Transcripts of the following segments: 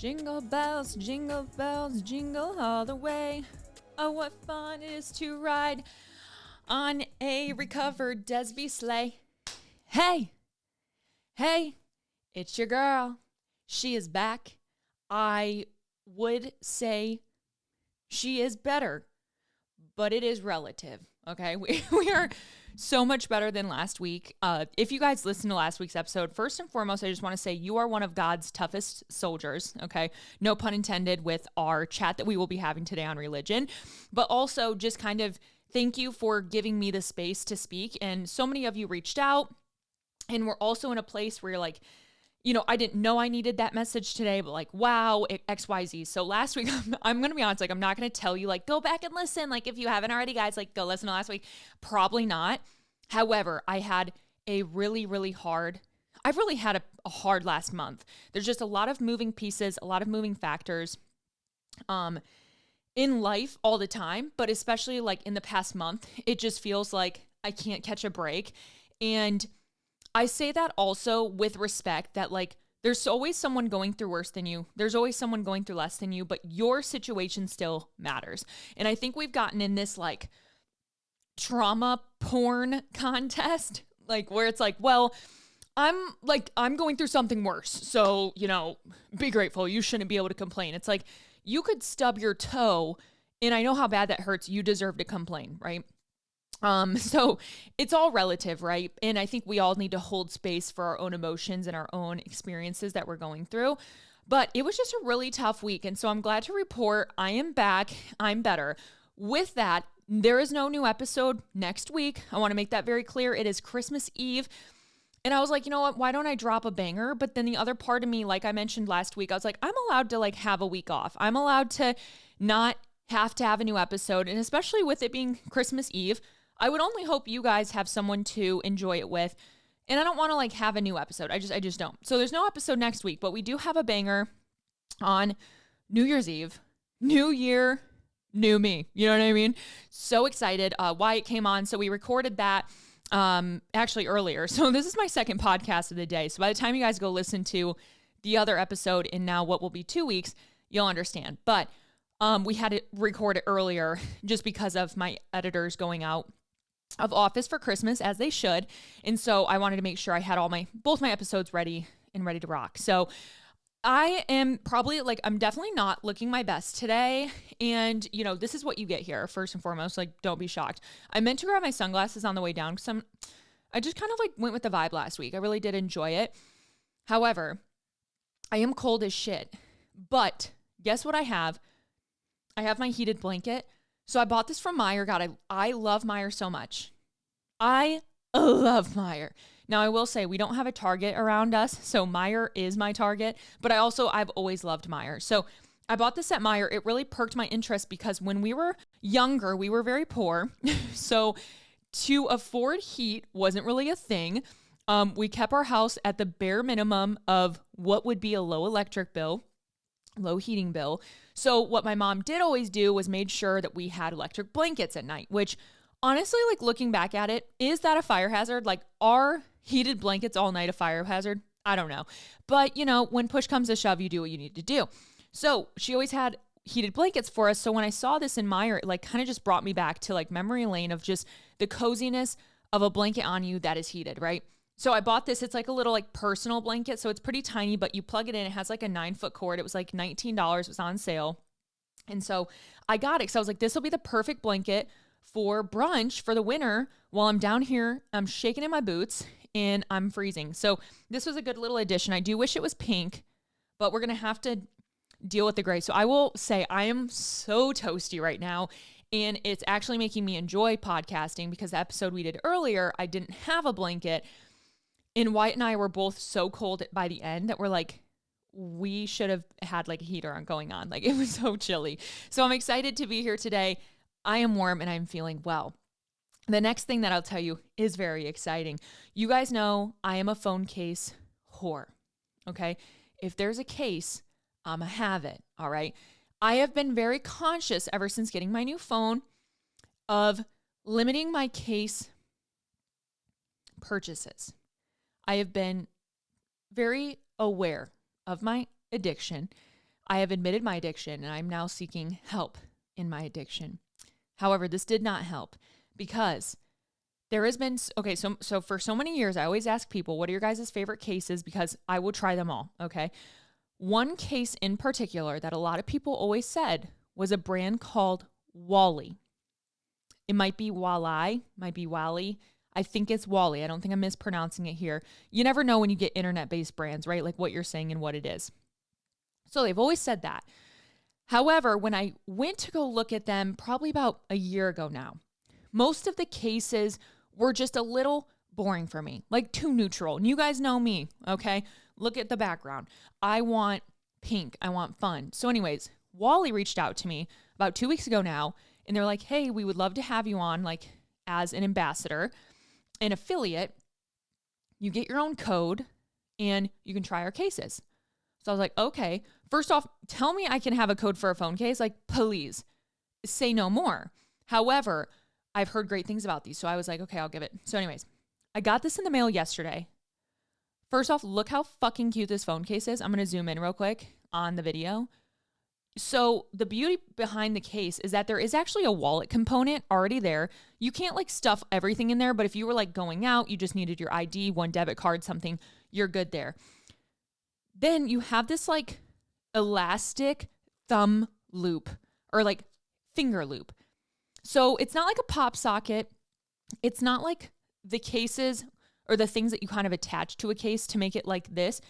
bells, jingle all the way. Oh, what fun it is to ride on a recovered Desb sleigh. Hey, it's your girl. She is back. I would say she is better, but it is relative, okay? We are so much better than last week. If you guys listened to last week's episode, first and foremost, I just want to say you are one of God's toughest soldiers, okay? No pun intended with our chat that we will be having today on religion, but also just kind of thank you for giving me the space to speak. And so many of you reached out, and we're also in a place where you're like, you know, I didn't know I needed that message today, but like, wow, XYZ. So last week, I'm going to be honest, like, I'm not going to tell you, like, go back and listen. Like, if you haven't already, guys, like, go listen to last week. Probably not. However, I had I've really had a hard last month. There's just a lot of moving pieces, a lot of moving factors in life all the time, but especially like in the past month, it just feels like I can't catch a break. And I say that also with respect that like there's always someone going through worse than you. There's always someone going through less than you, but your situation still matters. And I think we've gotten in this like trauma porn contest, like where it's like, well, I'm going through something worse. So, you know, be grateful. You shouldn't be able to complain. It's like you could stub your toe and I know how bad that hurts. You deserve to complain, right? So it's all relative, right? And I think we all need to hold space for our own emotions and our own experiences that we're going through. But it was just a really tough week. And so I'm glad to report I am back. I'm better. With that, there is no new episode next week. I want to make that very clear. It is Christmas Eve. And I was like, you know what? Why don't I drop a banger? But then the other part of me, like I mentioned last week, I was like, I'm allowed to like have a week off. I'm allowed to not have to have a new episode. And especially with it being Christmas Eve, I would only hope you guys have someone to enjoy it with. And I don't want to like have a new episode. I just don't. So there's no episode next week, but we do have a banger on New Year's Eve. New year, new me. You know what I mean? So excited. Wyatt came on. So we recorded that actually earlier. So this is my second podcast of the day. So by the time you guys go listen to the other episode in now what will be 2 weeks, you'll understand. But we had it recorded earlier just because of my editors going out of office for Christmas, as they should. And so I wanted to make sure I had both my episodes ready and ready to rock. So I am probably like, I'm definitely not looking my best today. And you know, this is what you get here first and foremost, like don't be shocked. I meant to grab my sunglasses on the way down because I just kind of like went with the vibe last week. I really did enjoy it. However, I am cold as shit, but guess what I have? I have my heated blanket. So I bought this from Meijer. God, I love Meijer so much. I love Meijer. Now I will say we don't have a Target around us, so Meijer is my Target, but I've always loved Meijer. So I bought this at Meijer. It really perked my interest because when we were younger, we were very poor. So to afford heat wasn't really a thing. We kept our house at the bare minimum of what would be a low electric bill, low heating bill. So what my mom did always do was made sure that we had electric blankets at night, which honestly, like looking back at it, is that a fire hazard? Like are heated blankets all night a fire hazard? I don't know. But you know, when push comes to shove, you do what you need to do. So she always had heated blankets for us. So when I saw this in Meijer, it like kind of just brought me back to like memory lane of just the coziness of a blanket on you that is heated, right? So I bought this. It's like a little like personal blanket. So it's pretty tiny, but you plug it in. It has like a 9-foot cord. It was like $19. It was on sale. And so I got it. So I was like, this will be the perfect blanket for brunch for the winter while I'm down here. I'm shaking in my boots and I'm freezing. So this was a good little addition. I do wish it was pink, but we're going to have to deal with the gray. So I will say I am so toasty right now. And it's actually making me enjoy podcasting because the episode we did earlier, I didn't have a blanket. And Wyatt and I were both so cold by the end that we're like, we should have had like a heater going on. Like it was so chilly. So I'm excited to be here today. I am warm and I'm feeling well. The next thing that I'll tell you is very exciting. You guys know I am a phone case whore. Okay. If there's a case, I'ma have it. All right. I have been very conscious ever since getting my new phone of limiting my case purchases. I have been very aware of my addiction. I have admitted my addiction and I'm now seeking help in my addiction. However, this did not help because there has been, okay, so for so many years, I always ask people, what are your guys' favorite cases? Because I will try them all, okay? One case in particular that a lot of people always said was a brand called Wally. It might be Wally, might be Wally. I think it's Wally. I don't think I'm mispronouncing it here. You never know when you get internet-based brands, right? Like what you're saying and what it is. So they've always said that. However, when I went to go look at them probably about a year ago now, most of the cases were just a little boring for me, like too neutral. And you guys know me, okay? Look at the background. I want pink. I want fun. So anyways, Wally reached out to me about 2 weeks ago now, and they're like, hey, we would love to have you on like as an ambassador, an affiliate. You get your own code and you can try our cases. So I was like, okay, first off, tell me I can have a code for a phone case. Like, please say no more. However, I've heard great things about these. So I was like, okay, I'll give it. So anyways, I got this in the mail yesterday. First off, look how fucking cute this phone case is. I'm going to zoom in real quick on the video. So the beauty behind the case is that there is actually a wallet component already there. You can't like stuff everything in there, but if you were like going out, you just needed your ID, one debit card, something, you're good there. Then you have this like elastic thumb loop or like finger loop. So it's not like a pop socket. It's not like the cases or the things that you kind of attach to a case to make it like this.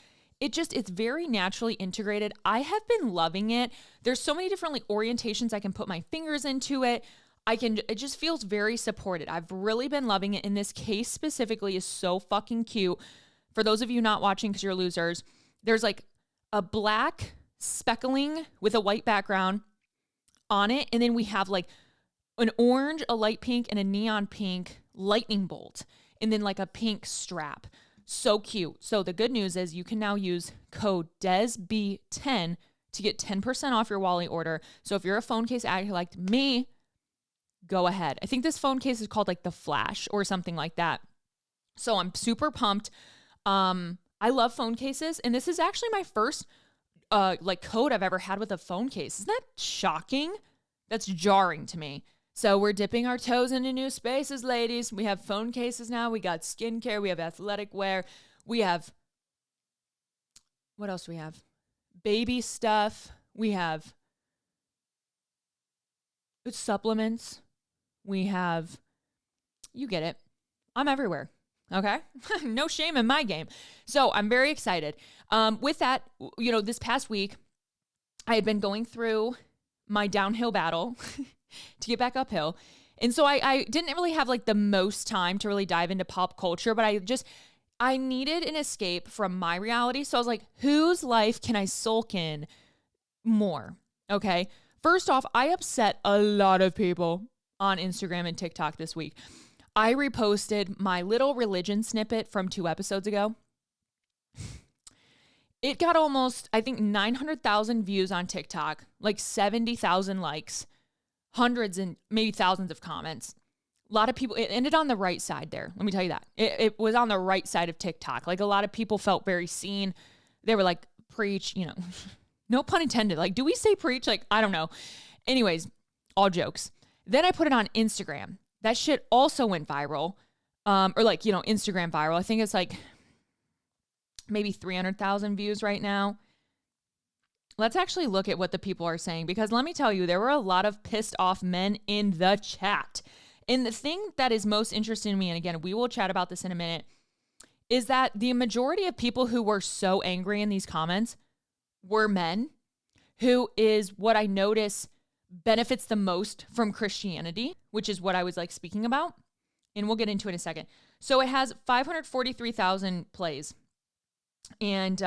It's very naturally integrated. I have been loving it. There's so many different like orientations I can put my fingers into it. It just feels very supported. I've really been loving it. And this case specifically is so fucking cute. For those of you not watching because you're losers, there's like a black speckling with a white background on it. And then we have like an orange, a light pink, and a neon pink lightning bolt. And then like a pink strap. So cute. So the good news is you can now use code DESB10 to get 10% off your Wally order. So if you're a phone case addict like me, go ahead. I think this phone case is called like the Flash or something like that. So I'm super pumped. I love phone cases. And this is actually my first like code I've ever had with a phone case. Isn't that shocking? That's jarring to me. So we're dipping our toes into new spaces, ladies. We have phone cases now. We got skincare. We have athletic wear. We have, what else do we have? Baby stuff. We have supplements. We have, you get it. I'm everywhere. Okay. No shame in my game. So I'm very excited. With that, you know, this past week, I had been going through my downhill battle to get back uphill. And so I didn't really have like the most time to really dive into pop culture, but I needed an escape from my reality. So I was like, whose life can I sulk in more? Okay. First off, I upset a lot of people on Instagram and TikTok this week. I reposted my little religion snippet from 2 episodes ago. It got almost, I think, 900,000 views on TikTok, like 70,000 likes, hundreds and maybe thousands of comments. A lot of people, it ended on the right side there. Let me tell you that. It was on the right side of TikTok. Like a lot of people felt very seen. They were like, preach, you know, no pun intended. Like, do we say preach? Like, I don't know. Anyways, all jokes. Then I put it on Instagram. That shit also went viral. Or like, you know, Instagram viral. I think it's like maybe 300,000 views right now. Let's actually look at what the people are saying, because let me tell you, there were a lot of pissed off men in the chat. And the thing that is most interesting to me, and again, we will chat about this in a minute, is that the majority of people who were so angry in these comments were men, who is what I notice benefits the most from Christianity, which is what I was like speaking about. And we'll get into it in a second. So it has 543,000 plays. And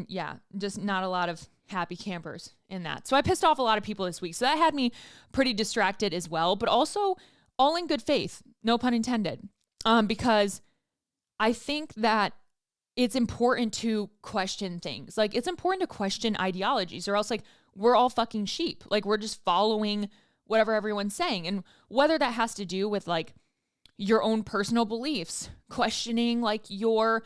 yeah, just not a lot of happy campers in that. So I pissed off a lot of people this week. So that had me pretty distracted as well, but also all in good faith, no pun intended. Because I think that it's important to question things. Like it's important to question ideologies, or else like we're all fucking sheep. Like we're just following whatever everyone's saying. And whether that has to do with like your own personal beliefs, questioning like your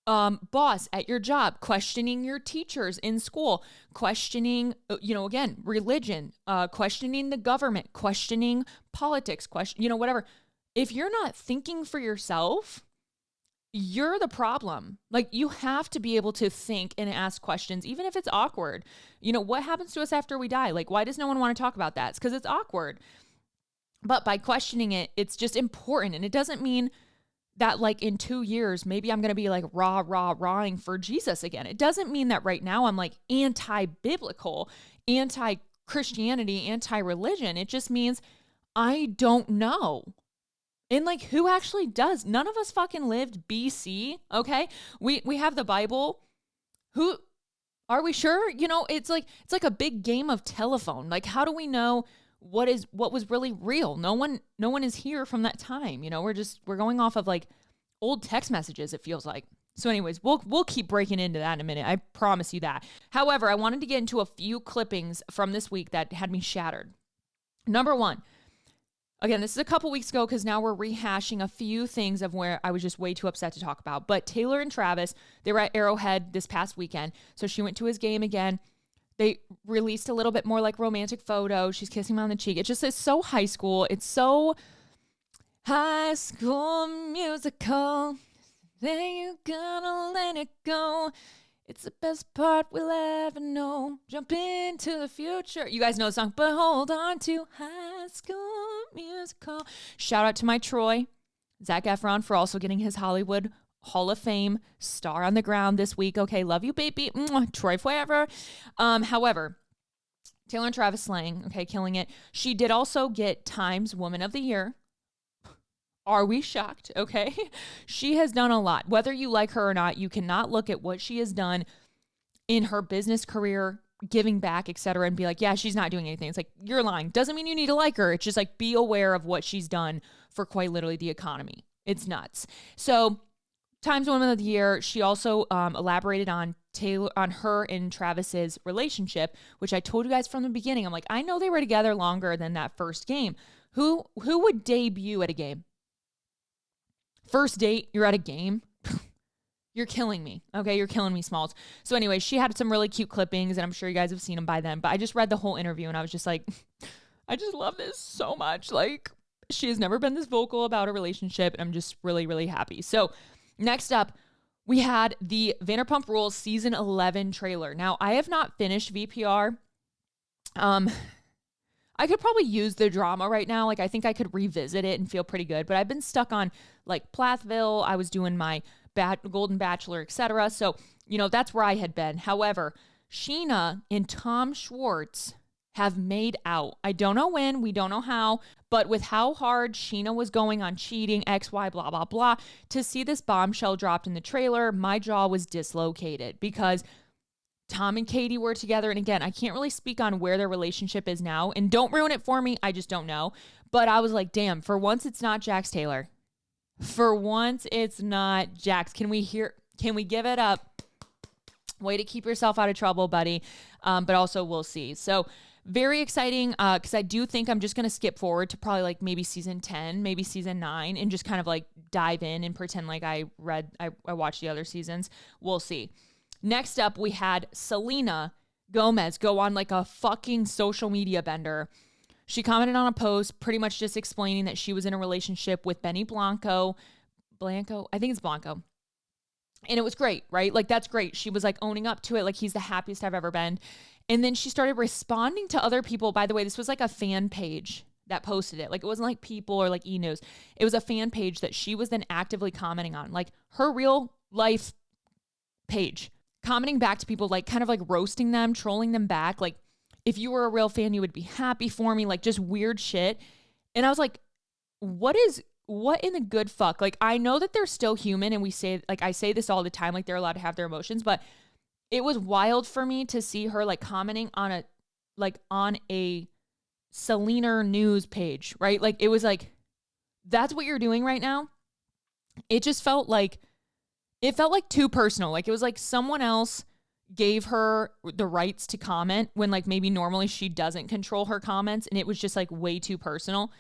boss at your job, questioning your teachers in school, questioning, again, religion, questioning the government, questioning politics, whatever. If you're not thinking for yourself, you're the problem. Like, you have to be able to think and ask questions, even if it's awkward. What happens to us after we die? Like, why does no one want to talk about that? It's because it's awkward. But by questioning it, it's just important. And it doesn't mean that like in 2 years, maybe I'm going to be like rawing for Jesus again. It doesn't mean that right now I'm like anti-biblical, anti-Christianity, anti-religion. It just means I don't know. And like, who actually does? None of us fucking lived BC, okay? We have the Bible. Who are we sure? It's like a big game of telephone. Like, how do we know what was really real? No one is here from that time. We're going off of like old text messages, it feels like. So anyways, we'll keep breaking into that in a minute. I promise you that. However, I wanted to get into a few clippings from this week that had me shattered. Number one, again, this is a couple weeks ago because now we're rehashing a few things of where I was just way too upset to talk about. But Taylor and Travis, they were at Arrowhead this past weekend. So she went to his game again. They released a little bit more like romantic photo. She's kissing him on the cheek. It just is so high school. It's so High School Musical. Then you gonna let it go. It's the best part we'll ever know. Jump into the future. You guys know the song, but hold on to High School Musical. Shout out to my Troy, Zac Efron, for also getting his Hollywood Hall of Fame star on the ground this week. Okay, love you, baby. Mwah, Troy forever. However, Taylor and Travis slaying, okay, killing it. She did also get Times Woman of the Year. Are we shocked? Okay. She has done a lot. Whether you like her or not, you cannot look at what she has done in her business career, giving back, etc., and be like, yeah, she's not doing anything. It's like, you're lying. Doesn't mean you need to like her. It's just like, be aware of what she's done for quite literally the economy. It's nuts. So Times Woman of the Year, she also elaborated on her and Travis's relationship, which I told you guys from the beginning. I'm like, I know they were together longer than that first game. Who would debut at a game? First date, you're at a game. You're killing me. Okay, you're killing me, Smalls. So anyway, she had some really cute clippings, and I'm sure you guys have seen them by then. But I just read the whole interview, and I was just like, I just love this so much. Like, she has never been this vocal about a relationship, and I'm just really, really happy. So next up, we had the Vanderpump Rules Season 11 trailer. Now, I have not finished VPR. I could probably use the drama right now. Like, I think I could revisit it and feel pretty good. But I've been stuck on, like, Plathville. I was doing my Golden Bachelor, etc. So, that's where I had been. However, Sheena and Tom Schwartz have made out. I don't know when. We don't know how. But with how hard Sheena was going on cheating, X, Y, blah, blah, blah, to see this bombshell dropped in the trailer, my jaw was dislocated because Tom and Katie were together. And again, I can't really speak on where their relationship is now. And don't ruin it for me. I just don't know. But I was like, damn, for once it's not Jax Taylor. For once it's not Jax. Can we give it up? Way to keep yourself out of trouble, buddy. But also we'll see. So very exciting because I do think I'm just going to skip forward to probably like maybe season 10, maybe season 9 and just kind of like dive in and pretend like I watched the other seasons. We'll see. Next up, we had Selena Gomez go on like a fucking social media bender. She commented on a post pretty much just explaining that she was in a relationship with Benny Blanco. I think it's Blanco. And it was great, right? Like, that's great. She was like owning up to it. Like, he's the happiest I've ever been. And then she started responding to other people. By the way, this was like a fan page that posted it. Like, it wasn't like People or like E-News. It was a fan page that she was then actively commenting on, like her real life page. Commenting back to people, like kind of like roasting them, trolling them back. Like, if you were a real fan, you would be happy for me, like just weird shit. And I was like, what in the good fuck? Like, I know that they're still human and I say this all the time, like they're allowed to have their emotions, but it was wild for me to see her like commenting on a Selena news page, right? Like, it was like, that's what you're doing right now. It felt like too personal. Like, it was like someone else gave her the rights to comment when like maybe normally she doesn't control her comments. And it was just like way too personal.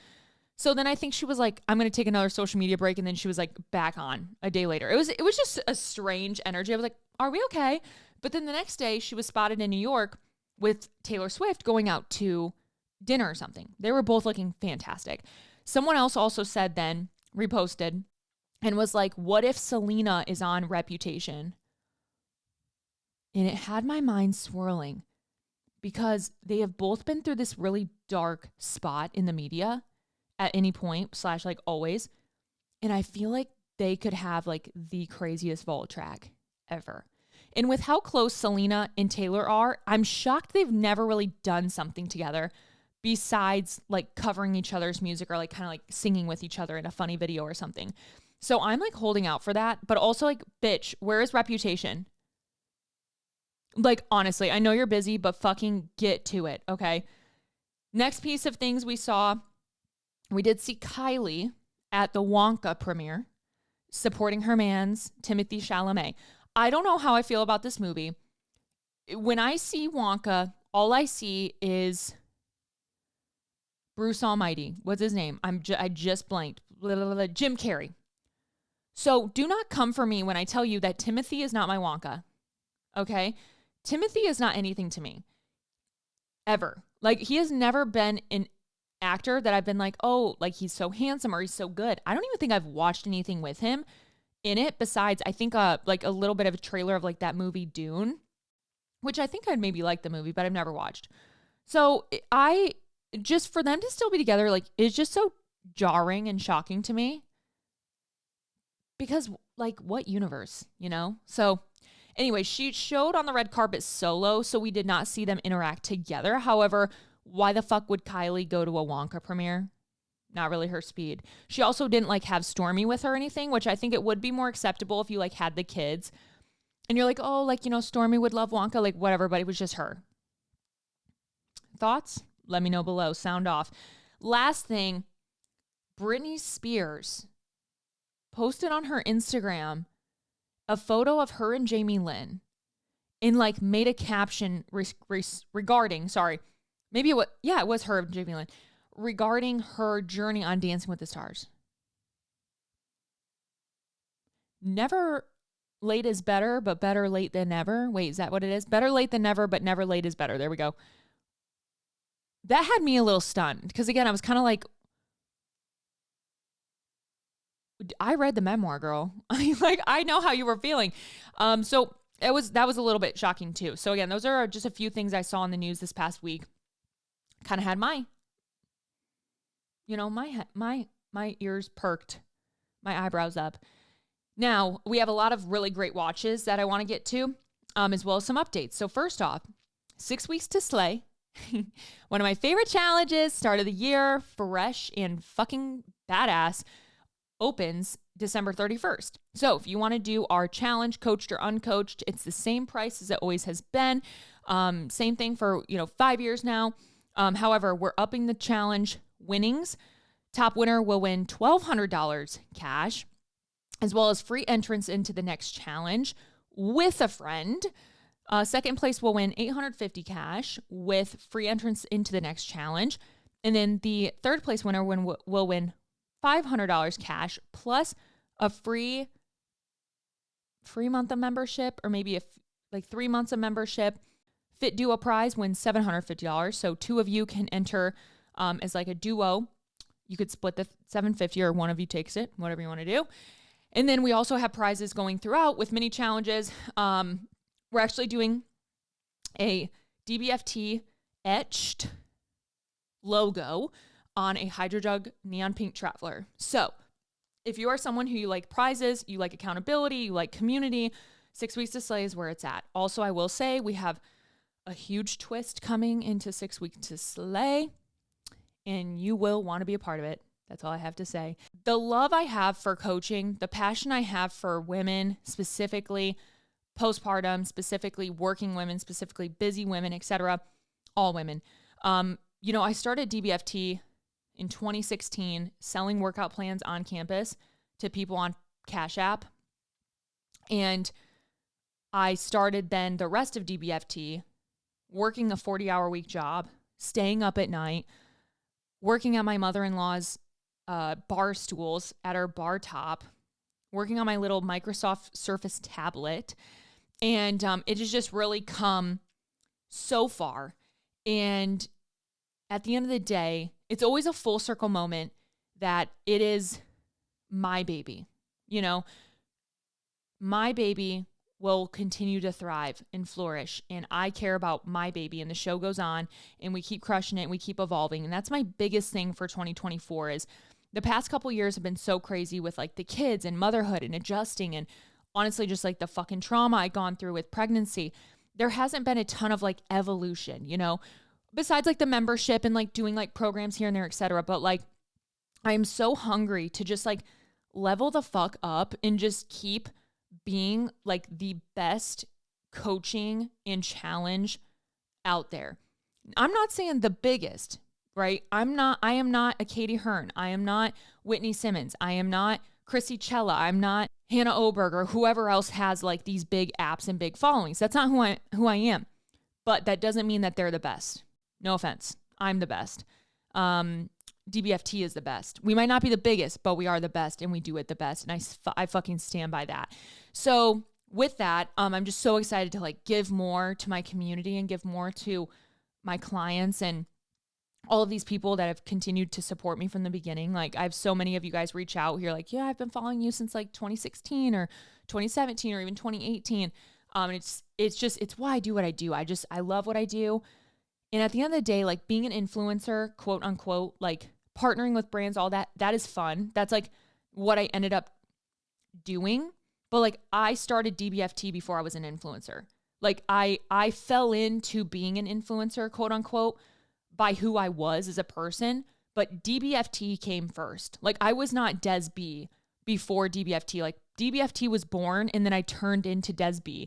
So then I think she was like, I'm going to take another social media break. And then she was like back on a day later. It was just a strange energy. I was like, are we okay? But then the next day she was spotted in New York with Taylor Swift going out to dinner or something. They were both looking fantastic. Someone else also said then, reposted, and was like, what if Selena is on Reputation? And it had my mind swirling because they have both been through this really dark spot in the media at any point / like always. And I feel like they could have like the craziest vault track ever. And with how close Selena and Taylor are, I'm shocked they've never really done something together besides like covering each other's music or like kind of like singing with each other in a funny video or something. So I'm like holding out for that, but also like, bitch, where is Reputation? Like, honestly, I know you're busy, but fucking get to it, okay? Next piece of things we saw, we did see Kylie at the Wonka premiere supporting her man's Timothée Chalamet. I don't know how I feel about this movie. When I see Wonka, all I see is Bruce Almighty. What's his name? I just blanked. Jim Carrey. So do not come for me when I tell you that Timothée is not my Wonka. Okay? Timothée is not anything to me. Ever. Like, he has never been an actor that I've been like, oh, like he's so handsome or he's so good. I don't even think I've watched anything with him in it besides, I think, like a little bit of a trailer of like that movie Dune, which I think I'd maybe like the movie, but I've never watched. So I just, for them to still be together, like, it's just so jarring and shocking to me because like what universe, you know? So anyway, she showed on the red carpet solo, so we did not see them interact together. However, why the fuck would Kylie go to a Wonka premiere? Not really her speed. She also didn't like have Stormy with her or anything, which I think it would be more acceptable if you like had the kids and you're like, oh, like, you know, Stormy would love Wonka, like whatever, but it was just her. Thoughts? Let me know below. Sound off. Last thing, Britney Spears posted on her Instagram a photo of her and Jamie Lynn and like made a caption regarding, maybe it was her and Jamie Lynn, regarding her journey on Dancing with the Stars. Never late is better, but better late than never. Wait, is that what it is? Better late than never, but never late is better. There we go. That had me a little stunned because again, I was kind of like, I read the memoir, girl. Like, I know how you were feeling. So that was a little bit shocking too. So again, those are just a few things I saw in the news this past week. Kind of had my ears perked, my eyebrows up. Now, we have a lot of really great watches that I want to get to, as well as some updates. So first off, 6 weeks to slay. One of my favorite challenges, start of the year, fresh and fucking badass, opens December 31st. So if you want to do our challenge, coached or uncoached, it's the same price as it always has been. Same thing for, 5 years now. However, we're upping the challenge winnings. Top winner will win $1,200 cash, as well as free entrance into the next challenge with a friend. Second place will win $850 cash with free entrance into the next challenge. And then the third place winner will win $500 cash plus a free month of membership, or maybe 3 months of membership. Fit Duo prize wins $750. So two of you can enter as like a duo. You could split the $750 or one of you takes it, whatever you want to do. And then we also have prizes going throughout with mini challenges. We're actually doing a DBFT etched logo on a Hydro Jug neon pink traveler. So if you are someone who you like prizes, you like accountability, you like community, 6 weeks to slay is where it's at. Also, I will say we have a huge twist coming into 6 weeks to slay, and you will want to be a part of it. That's all I have to say. The love I have for coaching, the passion I have for women, specifically postpartum, specifically working women, specifically busy women, etc., all women. I started DBFT in 2016, selling workout plans on campus to people on Cash App. And I started then the rest of DBFT working a 40-hour week job, staying up at night, working at my mother-in-law's bar stools at our bar top, working on my little Microsoft Surface tablet. And it has just really come so far. And at the end of the day, it's always a full circle moment that it is my baby. You know, my baby will continue to thrive and flourish. And I care about my baby, and the show goes on and we keep crushing it and we keep evolving. And that's my biggest thing for 2024 is the past couple years have been so crazy with like the kids and motherhood and adjusting, and honestly, just like the fucking trauma I gone through with pregnancy. There hasn't been a ton of like evolution, you know, besides like the membership and like doing like programs here and there, etc. But like, I'm so hungry to just like level the fuck up and just keep being like the best coaching and challenge out there. I'm not saying the biggest, right? I am not a Katie Hearn. I am not Whitney Simmons. I am not Chrissy Chella. I'm not Hannah Oberg or whoever else has like these big apps and big followings. That's not who I am. But that doesn't mean that they're the best. No offense. I'm the best. DBFT is the best. We might not be the biggest, but we are the best and we do it the best. And I fucking stand by that. So with that, I'm just so excited to like give more to my community and give more to my clients and all of these people that have continued to support me from the beginning. Like I have so many of you guys reach out here like, yeah, I've been following you since like 2016 or 2017 or even 2018. It's why I do what I do. I love what I do. And at the end of the day, like being an influencer, quote unquote, like partnering with brands, all that is fun. That's like what I ended up doing. But like I started DBFT before I was an influencer. Like I fell into being an influencer, quote unquote, by who I was as a person, but DBFT came first. Like I was not Desb before DBFT. Like DBFT was born and then I turned into Desb.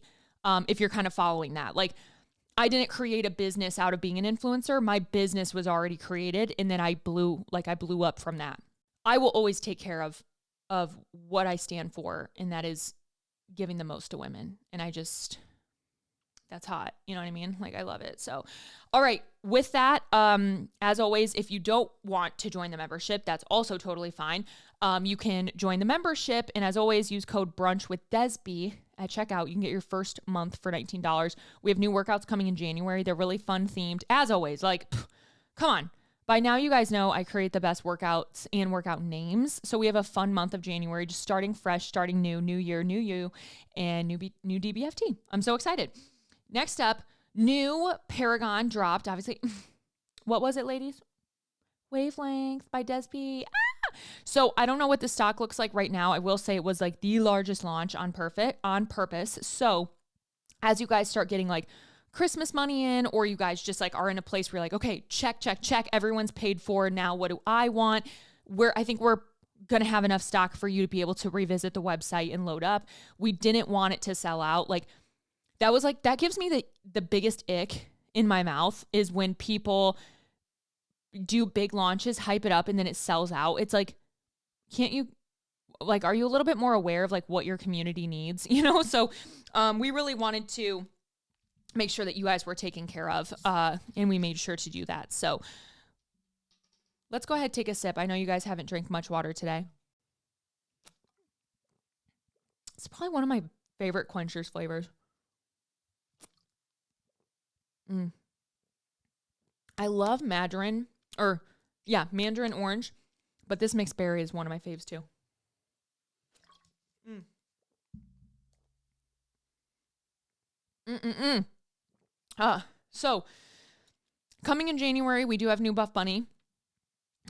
If you're kind of following that, like I didn't create a business out of being an influencer. My business was already created and then I blew up from that. I will always take care of what I stand for, and that is giving the most to women. And that's hot. You know what I mean? Like I love it. So, all right. With that, as always, if you don't want to join the membership, that's also totally fine. You can join the membership, and as always, use code brunchwithdesb at checkout. You can get your first month for $19. We have new workouts coming in January. They're really fun themed. As always, like, come on. By now, you guys know I create the best workouts and workout names. So we have a fun month of January, just starting fresh, starting new year, new you, and new DBFT. I'm so excited. Next up, new PARAGON dropped, obviously. What was it, ladies? Wavelength by Desb. So I don't know what the stock looks like right now. I will say it was like the largest launch on purpose. So as you guys start getting like Christmas money in, or you guys just like are in a place where you're like, okay, check. Everyone's paid for. Now what do I want? I think we're going to have enough stock for you to be able to revisit the website and load up. We didn't want it to sell out. Like, that gives me the biggest ick in my mouth is when people do big launches, hype it up, and then it sells out. It's like, can't you, like, are you a little bit more aware of like what your community needs? You know? So we really wanted to make sure that you guys were taken care of, and we made sure to do that. So let's go ahead and take a sip. I know you guys haven't drank much water today. It's probably one of my favorite quenchers flavors. I love mandarin orange, but this mixed berry is one of my faves too. So coming in January, we do have new Buff Bunny.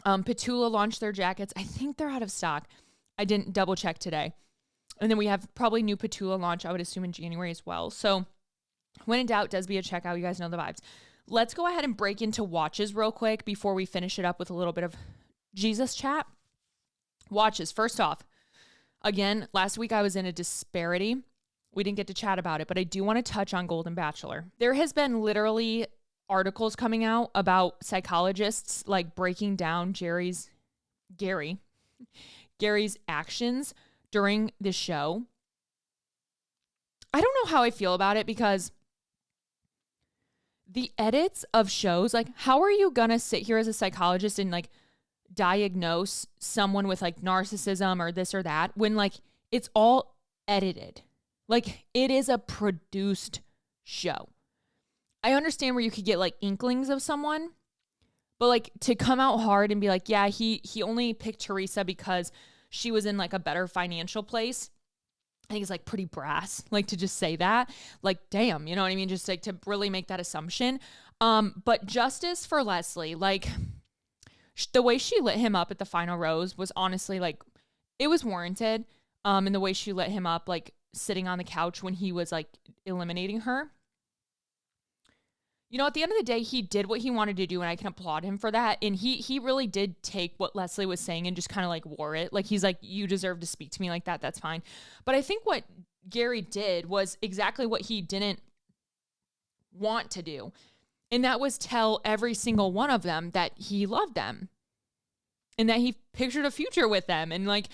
Petula launched their jackets. I think they're out of stock. I didn't double check today. And then we have probably new Petula launch, I would assume, in January as well. So when in doubt, Desb at checkout. You guys know the vibes. Let's go ahead and break into watches real quick before we finish it up with a little bit of Jesus chat. Watches. First off, again, last week I was in a disparity. We didn't get to chat about it, but I do want to touch on Golden Bachelor. There has been literally articles coming out about psychologists like breaking down Gary's actions during the show. I don't know how I feel about it because the edits of shows, like, how are you gonna sit here as a psychologist and like diagnose someone with like narcissism or this or that when like it's all edited. Like it is a produced show. I understand where you could get like inklings of someone, but like to come out hard and be like, yeah, he only picked Teresa because she was in like a better financial place. I think it's like pretty brass, like to just say that, like, damn, you know what I mean? Just like to really make that assumption. But justice for Leslie, like the way she lit him up at the final rose was honestly like, it was warranted. And the way she lit him up, like sitting on the couch when he was like eliminating her. You know, at the end of the day, he did what he wanted to do, and I can applaud him for that. And he really did take what Leslie was saying and just kind of like wore it. Like, he's like, you deserve to speak to me like that. That's fine. But I think what Gary did was exactly what he didn't want to do. And that was tell every single one of them that he loved them and that he pictured a future with them. And like,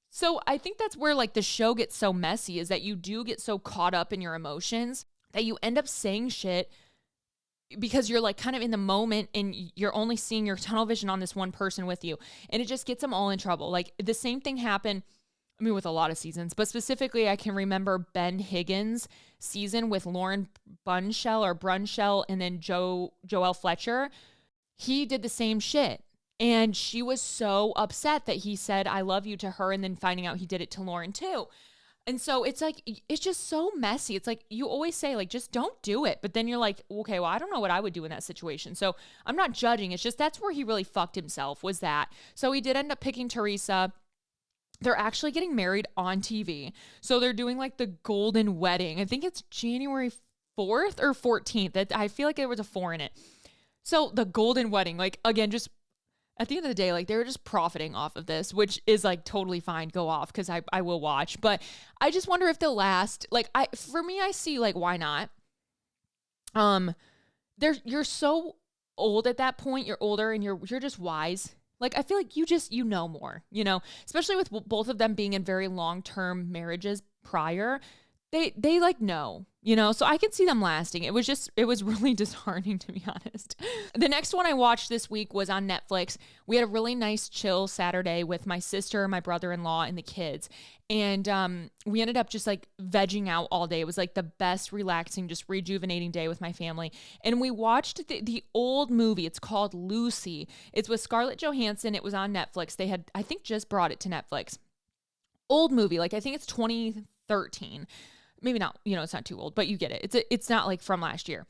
so I think that's where like the show gets so messy, is that you do get so caught up in your emotions that you end up saying shit because you're like kind of in the moment and you're only seeing your tunnel vision on this one person with you. And it just gets them all in trouble. Like the same thing happened, I mean, with a lot of seasons, but specifically I can remember Ben Higgins' season with Lauren Brunchell and then Joelle Fletcher. He did the same shit. And she was so upset that he said, I love you to her. And then finding out he did it to Lauren too. And so it's like, it's just so messy. It's like, you always say like, just don't do it. But then you're like, okay, well, I don't know what I would do in that situation. So I'm not judging. It's just, that's where he really fucked himself, was that. So he did end up picking Teresa. They're actually getting married on TV. So they're doing like the golden wedding. I think it's January 4th or 14th. I feel like there was a 4 in it. So the golden wedding, like again, just at the end of the day, like they were just profiting off of this, which is like totally fine. Go off, because I will watch. But I just wonder if they'll last. Like for me, I see like, why not? You're so old at that point. You're older and you're just wise. Like I feel like you know more, you know, especially with both of them being in very long-term marriages prior. They like know, you know, so I can see them lasting. It was really disheartening, to be honest. The next one I watched this week was on Netflix. We had a really nice chill Saturday with my sister, my brother-in-law, and the kids. And we ended up just like vegging out all day. It was like the best relaxing, just rejuvenating day with my family. And we watched the old movie. It's called Lucy. It's with Scarlett Johansson. It was on Netflix. They had, I think, just brought it to Netflix. Old movie. Like I think it's 2013. Maybe not, you know, it's not too old, but you get it. It's not like from last year.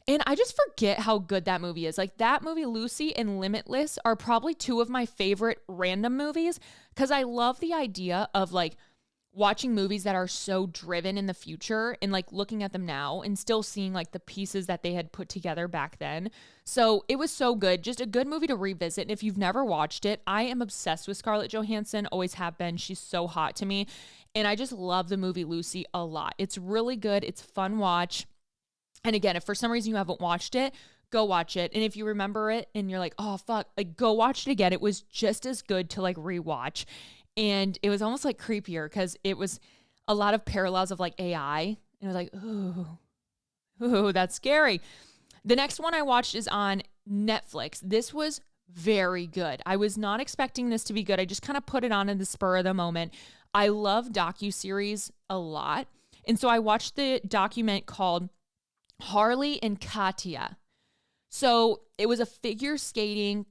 And I just forget how good that movie is. Like that movie, Lucy and Limitless, are probably two of my favorite random movies, because I love the idea of like watching movies that are so driven in the future and like looking at them now and still seeing like the pieces that they had put together back then. So it was so good. Just a good movie to revisit. And if you've never watched it, I am obsessed with Scarlett Johansson, always have been. She's so hot to me. And I just love the movie Lucy a lot. It's really good. It's fun watch. And again, if for some reason you haven't watched it, go watch it. And if you remember it and you're like, oh, fuck, like go watch it again. It was just as good to like rewatch. And it was almost like creepier because it was a lot of parallels of like AI. And it was like, ooh, that's scary. The next one I watched is on Netflix. This was very good. I was not expecting this to be good. I just kind of put it on in the spur of the moment. I love docuseries a lot. And so I watched the document called Harley and Katya. So it was a figure skating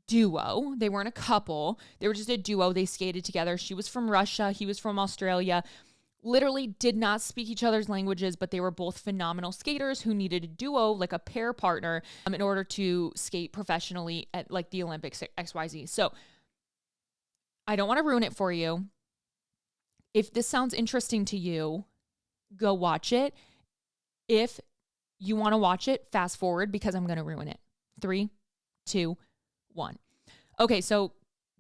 duo. They weren't a couple. They were just a duo. They skated together. She was from Russia. He was from Australia. Literally did not speak each other's languages, but they were both phenomenal skaters who needed a duo, like a pair partner, in order to skate professionally at like the Olympics, XYZ. So I don't want to ruin it for you. If this sounds interesting to you, go watch it. If you want to watch it, fast forward because I'm going to ruin it. 3, 2, 1. Okay, so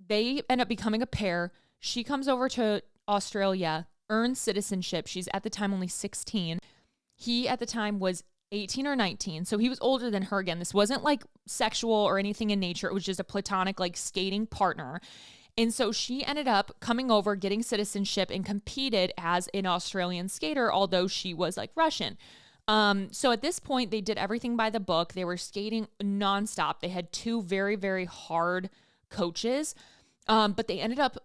they end up becoming a pair. She comes over to Australia, earns citizenship. She's at the time only 16. He at the time was 18 or 19. So he was older than her again. This wasn't like sexual or anything in nature. It was just a platonic like skating partner. And so she ended up coming over, getting citizenship, and competed as an Australian skater, although she was like Russian. So at this point, they did everything by the book. They were skating nonstop. They had 2 very, very hard coaches. But they ended up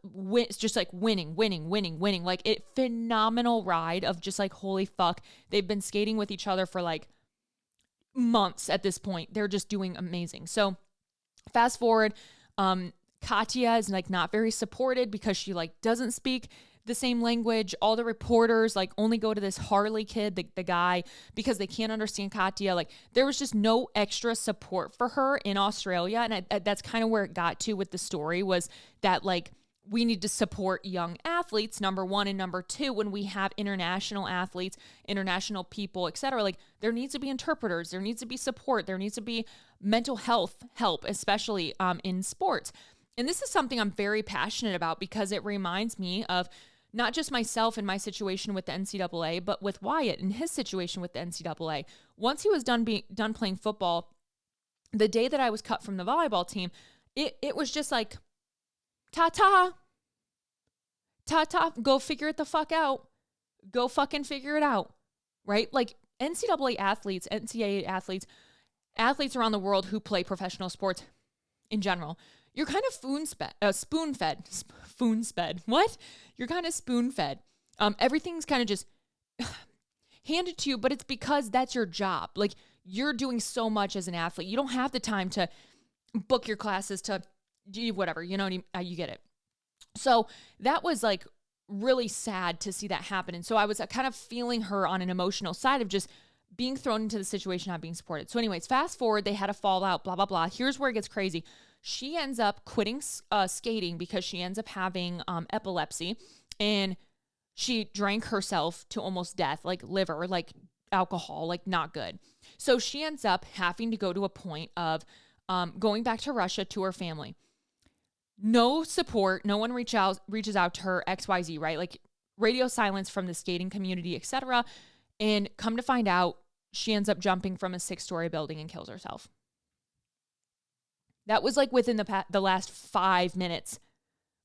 just like winning. Like a phenomenal ride of just like, holy fuck. They've been skating with each other for like months at this point. They're just doing amazing. So fast forward, Katya is like not very supported because she like doesn't speak the same language. All the reporters like only go to this Harley kid, the guy, because they can't understand Katya. Like there was just no extra support for her in Australia. And that's kind of where it got to with the story, was that like we need to support young athletes, number one, and number two, when we have international athletes, international people, etc. Like there needs to be interpreters, there needs to be support, there needs to be mental health help, especially in sports. And this is something I'm very passionate about because it reminds me of not just myself and my situation with the NCAA, but with Wyatt and his situation with the NCAA. Once he was done playing football, the day that I was cut from the volleyball team, it was just like, ta-ta, go figure it the fuck out. Go fucking figure it out, right? Like NCAA athletes, NCAA athletes, athletes around the world who play professional sports in general, you're kind of spoon-fed. What? You're kind of spoon-fed. Everything's kind of just handed to you, but it's because that's your job. Like you're doing so much as an athlete. You don't have the time to book your classes, to do whatever, you know, you get it. So that was like really sad to see that happen. And so I was kind of feeling her on an emotional side of just being thrown into the situation, not being supported. So anyways, fast forward, they had a fallout, blah, blah, blah. Here's where it gets crazy. She ends up quitting skating because she ends up having epilepsy, and she drank herself to almost death, like liver, like alcohol, like not good. So she ends up having to go to a point of going back to Russia to her family. No support. No one reaches out to her, XYZ, right? Like radio silence from the skating community, etc. And come to find out, she ends up jumping from a 6-story building and kills herself. That was like within the last 5 minutes.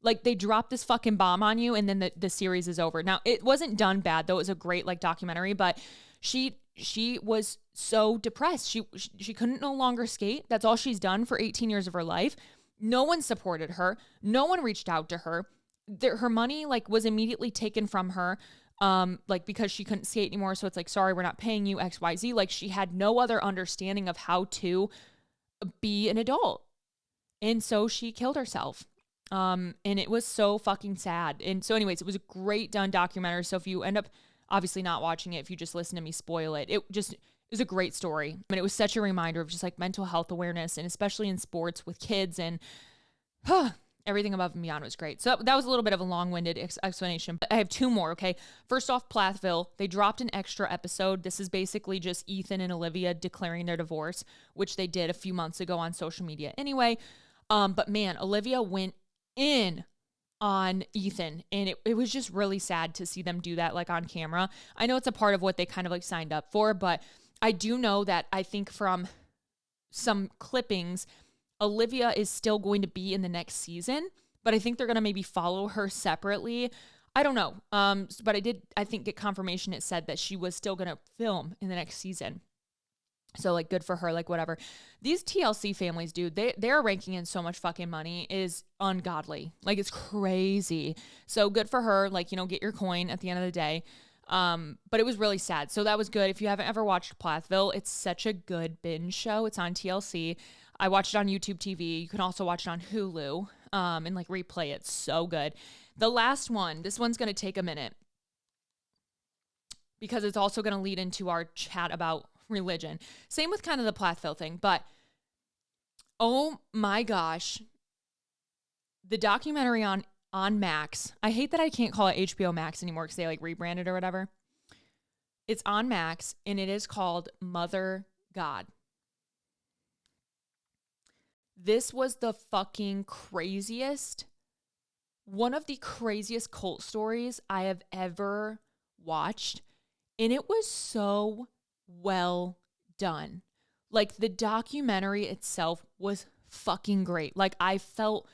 Like they dropped this fucking bomb on you and then the series is over. Now it wasn't done bad though. It was a great like documentary, but she was so depressed. She couldn't no longer skate. That's all she's done for 18 years of her life. No one supported her. No one reached out to her. Her money like was immediately taken from her. Like because she couldn't skate anymore. So it's like, sorry, we're not paying you, XYZ. Like she had no other understanding of how to be an adult. And so she killed herself. And it was so fucking sad. And so anyways, it was a great done documentary. So if you end up obviously not watching it, if you just listen to me spoil it, it was a great story. And it was such a reminder of just like mental health awareness, and especially in sports with kids, and everything above and beyond was great. So that was a little bit of a long-winded explanation, but I have 2 more, okay? First off, Plathville, they dropped an extra episode. This is basically just Ethan and Olivia declaring their divorce, which they did a few months ago on social media anyway. But man, Olivia went in on Ethan, and it was just really sad to see them do that like on camera. I know it's a part of what they kind of like signed up for, but I do know that I think from some clippings, Olivia is still going to be in the next season, but I think they're going to maybe follow her separately. I don't know. But I think get confirmation. It said that she was still going to film in the next season. So like good for her, like whatever. These TLC families, dude, they're ranking in so much fucking money is ungodly. Like it's crazy. So good for her. Like, you know, get your coin at the end of the day. But it was really sad. So that was good. If you haven't ever watched Plathville, it's such a good binge show. It's on TLC. I watched it on YouTube TV. You can also watch it on Hulu, and like replay it. So good. The last one, this one's going to take a minute because it's also going to lead into our chat about religion. Same with kind of the Plathville thing, but oh my gosh, the documentary on Max. I hate that I can't call it HBO Max anymore because they like rebranded or whatever. It's on Max, and it is called Mother God. This was the fucking craziest, one of the craziest cult stories I have ever watched. And it was so well done. Like the documentary itself was fucking great. Like I felt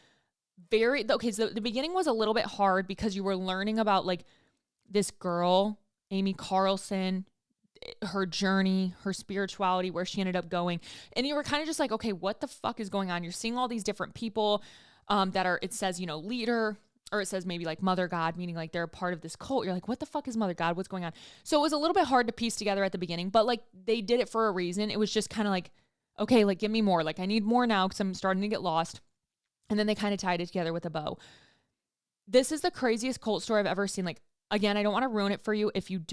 okay, so the beginning was a little bit hard because you were learning about like this girl, Amy Carlson, her journey, her spirituality, where she ended up going. And you were kind of just like, okay, what the fuck is going on? You're seeing all these different people. that are, it says, leader, or it says maybe like Mother God, meaning like they're a part of this cult. You're like, what the fuck is Mother God? What's going on? So it was a little bit hard to piece together at the beginning, but like they did it for a reason. It was just kind of like, okay, like give me more. Like I need more now because I'm starting to get lost. And then they kind of tied it together with a bow. This is the craziest cult story I've ever seen. Like, again, I don't want to ruin it for you if you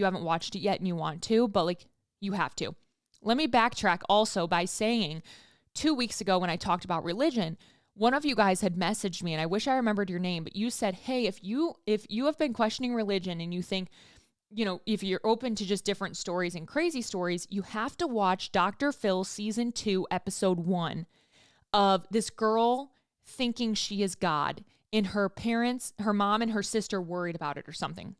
haven't watched it yet and you want to, but like you have to. Let me backtrack also by saying 2 weeks ago when I talked about religion, one of you guys had messaged me, and I wish I remembered your name, but you said, hey, if you have been questioning religion and you think, if you're open to just different stories and crazy stories, you have to watch Dr. Phil season 2, episode 1 of this girl thinking she is God and her mom and her sister worried about it or something.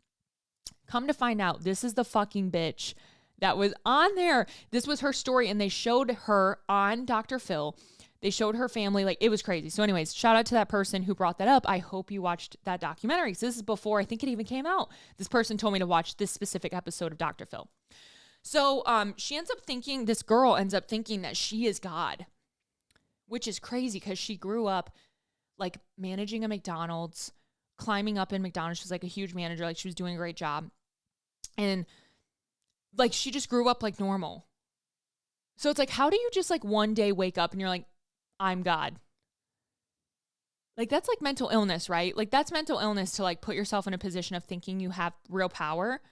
Come to find out, this is the fucking bitch that was on there. This was her story, and they showed her on Dr. Phil. They showed her family. Like, it was crazy. So anyways, shout out to that person who brought that up. I hope you watched that documentary. So this is before I think it even came out. This person told me to watch this specific episode of Dr. Phil. So this girl ends up thinking that she is God, which is crazy because she grew up like managing a McDonald's, climbing up in McDonald's. She was like a huge manager. Like she was doing a great job. And like she just grew up like normal. So it's like, how do you just like one day wake up and you're like, I'm God? Like that's like mental illness, right? Like that's mental illness to like put yourself in a position of thinking you have real power.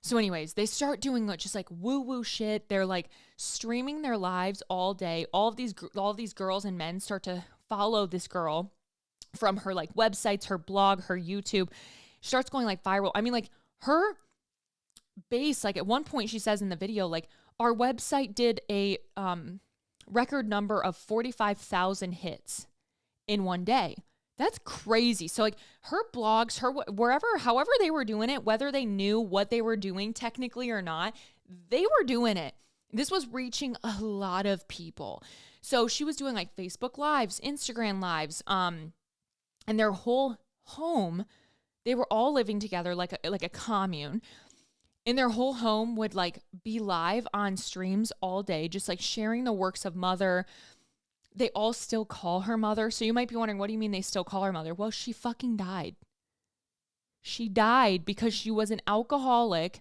So anyways, they start doing just like woo-woo shit. They're like streaming their lives all day. All of these girls and men start to follow this girl from her like websites, her blog, her YouTube. She starts going like viral. I mean, like her base, like at one point she says in the video, like our website did a record number of 45,000 hits in one day. That's crazy. So like her blogs, however they were doing it, whether they knew what they were doing technically or not, they were doing it. This was reaching a lot of people. So she was doing like Facebook Lives, Instagram Lives, and their whole home, they were all living together like a commune. And their whole home would like be live on streams all day, just like sharing the works of Mother. They all still call her Mother. So you might be wondering, what do you mean they still call her Mother? Well, she fucking died. She died because she was an alcoholic.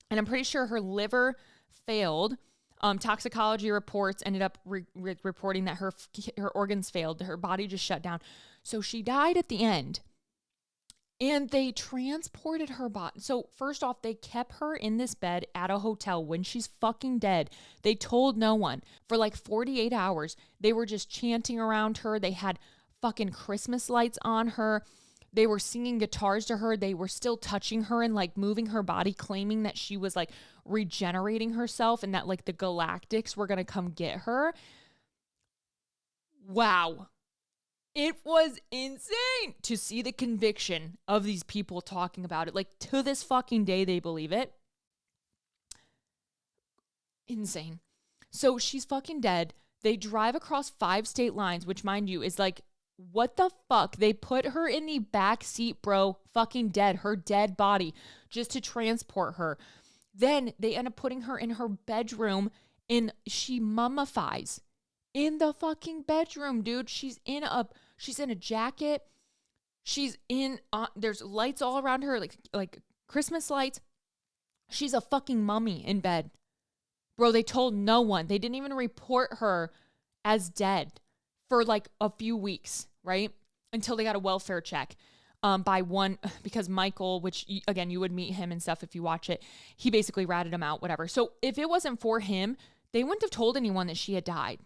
And I'm pretty sure her liver failed. Toxicology reports ended up reporting that her organs failed. Her body just shut down. So she died at the end. And they transported her body. So first off, they kept her in this bed at a hotel when she's fucking dead. They told no one. For like 48 hours, they were just chanting around her. They had fucking Christmas lights on her. They were singing guitars to her. They were still touching her and like moving her body, claiming that she was like regenerating herself and that like the Galactics were going to come get her. Wow. It was insane to see the conviction of these people talking about it. Like to this fucking day, they believe it. Insane. So she's fucking dead. They drive across 5 state lines, which mind you is like, what the fuck? They put her in the back seat, bro. Fucking dead. Her dead body just to transport her. Then they end up putting her in her bedroom and she mummifies in the fucking bedroom, dude. She's in a jacket. She's in, there's lights all around her, like Christmas lights. She's a fucking mummy in bed. Bro, they told no one. They didn't even report her as dead for like a few weeks, right? Until they got a welfare check by one, because Michael, which again, you would meet him and stuff if you watch it. He basically ratted him out, whatever. So if it wasn't for him, they wouldn't have told anyone that she had died.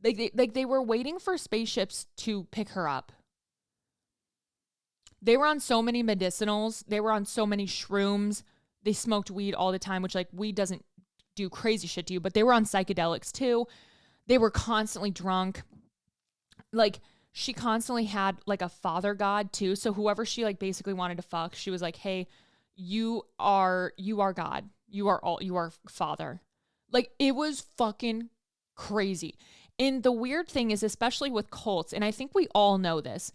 They were waiting for spaceships to pick her up. They were on so many medicinals. They were on so many shrooms. They smoked weed all the time, which like weed doesn't do crazy shit to you, but they were on psychedelics too. They were constantly drunk. Like she constantly had like a father god too. So whoever she like basically wanted to fuck, she was like, hey, you are God. You are father. Like it was fucking crazy. And the weird thing is, especially with cults, and I think we all know this,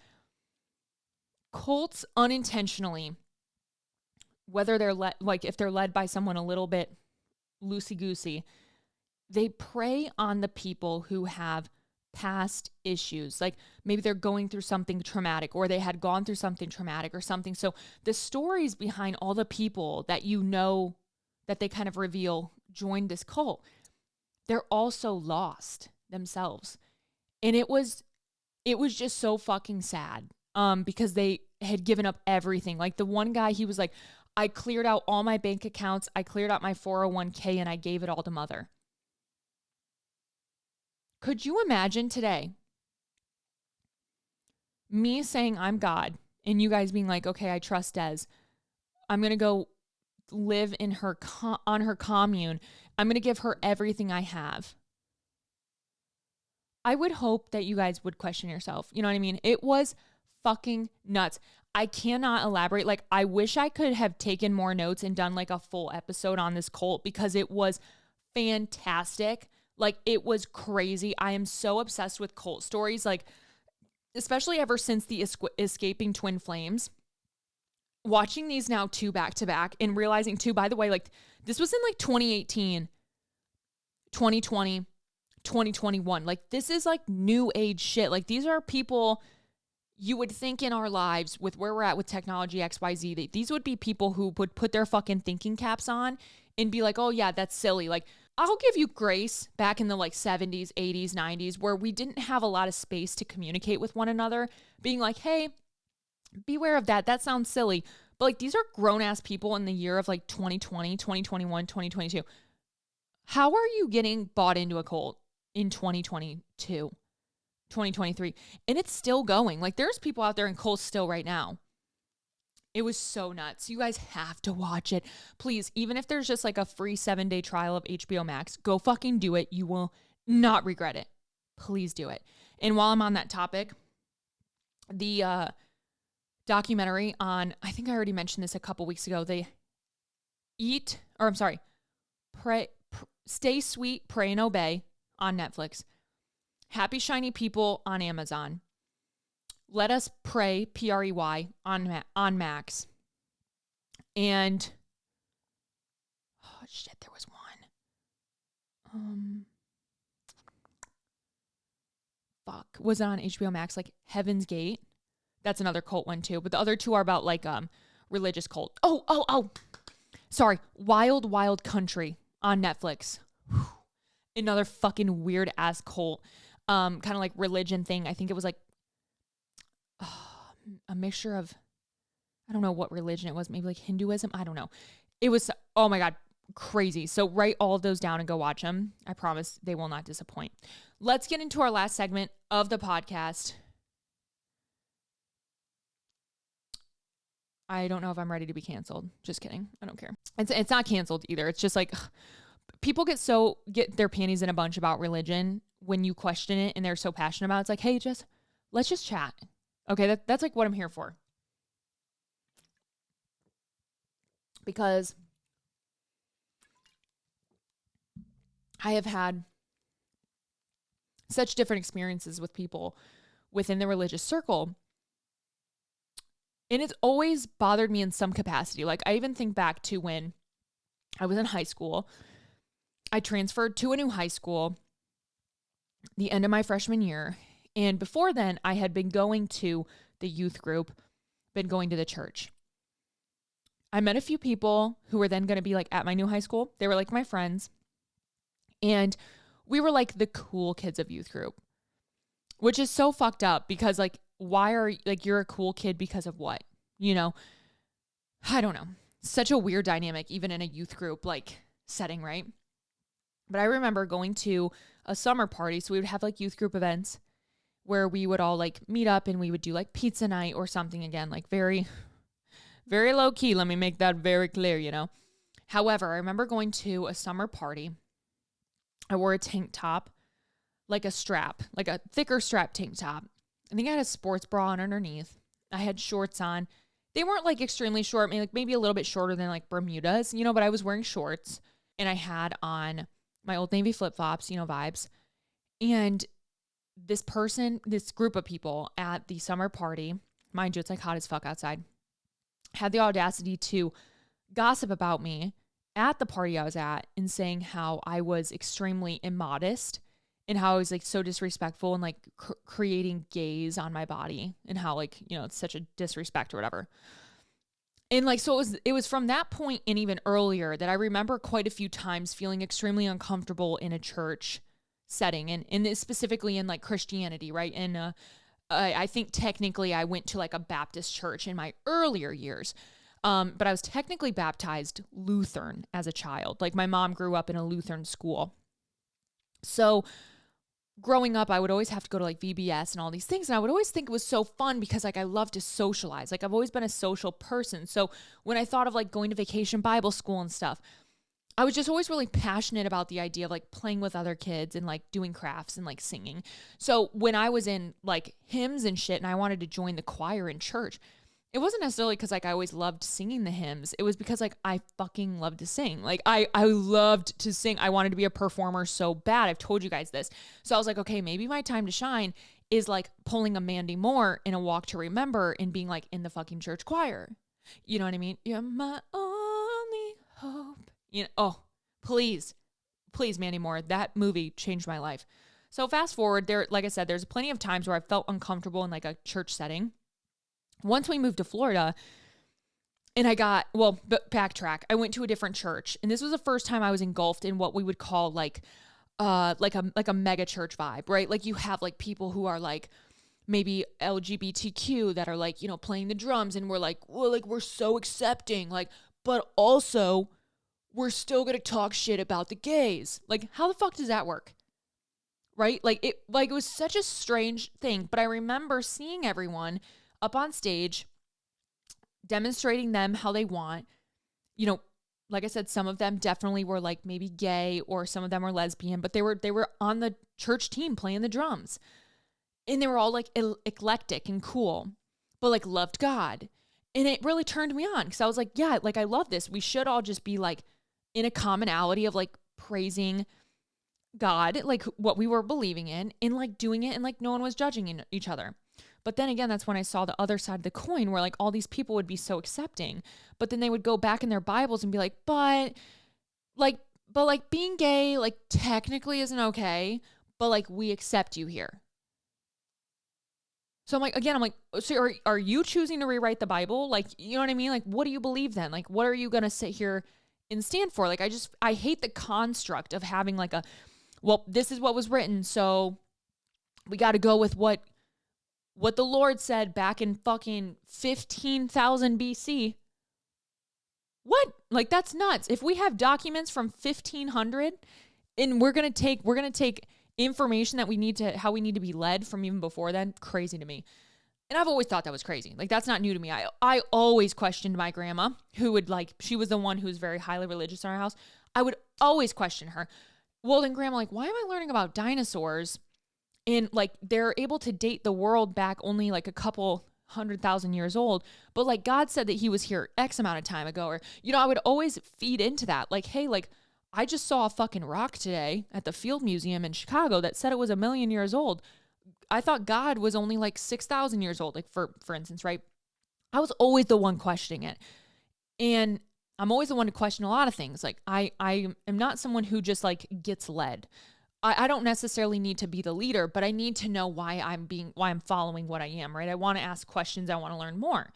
cults unintentionally, whether they're if they're led by someone a little bit loosey-goosey, they prey on the people who have past issues. Like maybe they're going through something traumatic, or they had gone through something traumatic or something. So the stories behind all the people that you know that they kind of reveal joined this cult, they're also lost themselves. And it was just so fucking sad. Because they had given up everything. Like the one guy, he was like, I cleared out all my bank accounts, I cleared out my 401k, and I gave it all to mother. Could you imagine today me saying I'm God and you guys being like, okay, I trust Des. I'm going to go live in her on her commune. I'm going to give her everything I have. I would hope that you guys would question yourself. You know what I mean? It was fucking nuts. I cannot elaborate. Like, I wish I could have taken more notes and done like a full episode on this cult because it was fantastic. Like, it was crazy. I am so obsessed with cult stories, like, especially ever since the Escaping Twin Flames. Watching these now 2 back to back and realizing too, by the way, like, this was in like 2018, 2020, 2021. Like, this is like new age shit. Like, these are people you would think in our lives with where we're at with technology XYZ, these would be people who would put their fucking thinking caps on and be like, oh yeah, that's silly. Like, I'll give you grace back in the like 70s, 80s, 90s, where we didn't have a lot of space to communicate with one another, being like, hey, beware of that. That sounds silly. But like, these are grown ass people in the year of like 2020, 2021, 2022. How are you getting bought into a cult in 2022? 2023, and it's still going. Like, there's people out there in cults still right now. It was so nuts. You guys have to watch it. Please, even if there's just like a free 7-day trial of HBO Max, go fucking do it. You will not regret it. Please do it. And while I'm on that topic, the documentary on, I think I already mentioned this a couple weeks ago, Stay Sweet, Pray and Obey on Netflix. Happy Shiny People on Amazon. Let Us Pray, Prey, on Max. And, oh shit, there was one. Was it on HBO Max? Like Heaven's Gate. That's another cult one too. But the other two are about like religious cult. Oh. Sorry. Wild Wild Country on Netflix. Another fucking weird ass cult. Kind of like religion thing. I think it was like a mixture of, I don't know what religion it was. Maybe like Hinduism. I don't know. It was, oh my God, crazy. So write all of those down and go watch them. I promise they will not disappoint. Let's get into our last segment of the podcast. I don't know if I'm ready to be canceled. Just kidding. I don't care. It's not canceled either. It's just like people get their panties in a bunch about religion when you question it and they're so passionate about it. It's like, hey, let's just chat. Okay, that's like what I'm here for. Because I have had such different experiences with people within the religious circle. And it's always bothered me in some capacity. Like, I even think back to when I was in high school. I transferred to a new high school the end of my freshman year. And before then, I had been going to the youth group, been going to the church. I met a few people who were then going to be like at my new high school. They were like my friends. And we were like the cool kids of youth group, which is so fucked up because like, why are like, you're a cool kid because of what? You know, I don't know. Such a weird dynamic, even in a youth group like setting, right? But I remember going to a summer party. So we would have like youth group events where we would all like meet up and we would do like pizza night or something, again, like very, very low key. Let me make that very clear, you know? However, I remember going to a summer party. I wore a tank top, like a strap, like a thicker strap tank top. I think I had a sports bra on underneath. I had shorts on. They weren't like extremely short, maybe a little bit shorter than like Bermudas, you know, but I was wearing shorts and I had on my Old Navy flip-flops, you know, vibes. And this group of people at the summer party, mind you, it's like hot as fuck outside, had the audacity to gossip about me at the party I was at and saying how I was extremely immodest and how I was like so disrespectful and like creating gaze on my body and how like, you know, it's such a disrespect or whatever. And like, so it was from that point and even earlier that I remember quite a few times feeling extremely uncomfortable in a church setting, and this specifically in like Christianity, right? And I think technically I went to like a Baptist church in my earlier years. But I was technically baptized Lutheran as a child. Like my mom grew up in a Lutheran school. So growing up, I would always have to go to like VBS and all these things. And I would always think it was so fun because like I love to socialize. Like I've always been a social person. So when I thought of like going to vacation Bible school and stuff, I was just always really passionate about the idea of like playing with other kids and like doing crafts and like singing. So when I was in like hymns and shit and I wanted to join the choir in church, it wasn't necessarily because like I always loved singing the hymns. It was because like I fucking loved to sing. Like I loved to sing. I wanted to be a performer so bad. I've told you guys this. So I was like, okay, maybe my time to shine is like pulling a Mandy Moore in A Walk to Remember and being like in the fucking church choir. You know what I mean? You're my only hope. You know, oh, please, Mandy Moore. That movie changed my life. So fast forward there, like I said, there's plenty of times where I felt uncomfortable in like a church setting. Once we moved to Florida and backtrack, I went to a different church, and this was the first time I was engulfed in what we would call like a mega church vibe, right? Like you have like people who are like maybe LGBTQ that are like, you know, playing the drums, and we're like, well, like we're so accepting, like, but also we're still going to talk shit about the gays. Like, how the fuck does that work? Right? It was such a strange thing, but I remember seeing everyone up on stage, demonstrating them how they want. You know, like I said, some of them definitely were like maybe gay, or some of them were lesbian, but they were on the church team playing the drums. And they were all like eclectic and cool, but like loved God. And it really turned me on because I was like, yeah, like I love this. We should all just be like in a commonality of like praising God, like what we were believing in, and like doing it, and like no one was judging each other. But then again, that's when I saw the other side of the coin where like all these people would be so accepting, but then they would go back in their Bibles and be like, but being gay, like technically isn't okay, but like we accept you here. So I'm like, so are you choosing to rewrite the Bible? Like, you know what I mean? Like, what do you believe then? Like, what are you going to sit here and stand for? Like, I hate the construct of having like well, this is what was written, so we got to go with what the Lord said back in fucking 15,000 BC. What? Like, that's nuts. If we have documents from 1500 and we're going to take information that how we need to be led from even before then, crazy to me. And I've always thought that was crazy. Like, that's not new to me. I always questioned my grandma, who would like, she was the one who was very highly religious in our house. I would always question her. Well, then grandma, like, why am I learning about dinosaurs? And like, they're able to date the world back only like a couple 100,000 years old. But like, God said that he was here X amount of time ago. Or, you know, I would always feed into that. Like, hey, like, I just saw a fucking rock today at the Field Museum in Chicago that said it was 1,000,000 years old. I thought God was only like 6,000 years old, like for instance, right? I was always the one questioning it. And I'm always the one to question a lot of things. Like I am not someone who just like gets led. I don't necessarily need to be the leader, but I need to know why I'm following what I am, right? I want to ask questions. I want to learn more.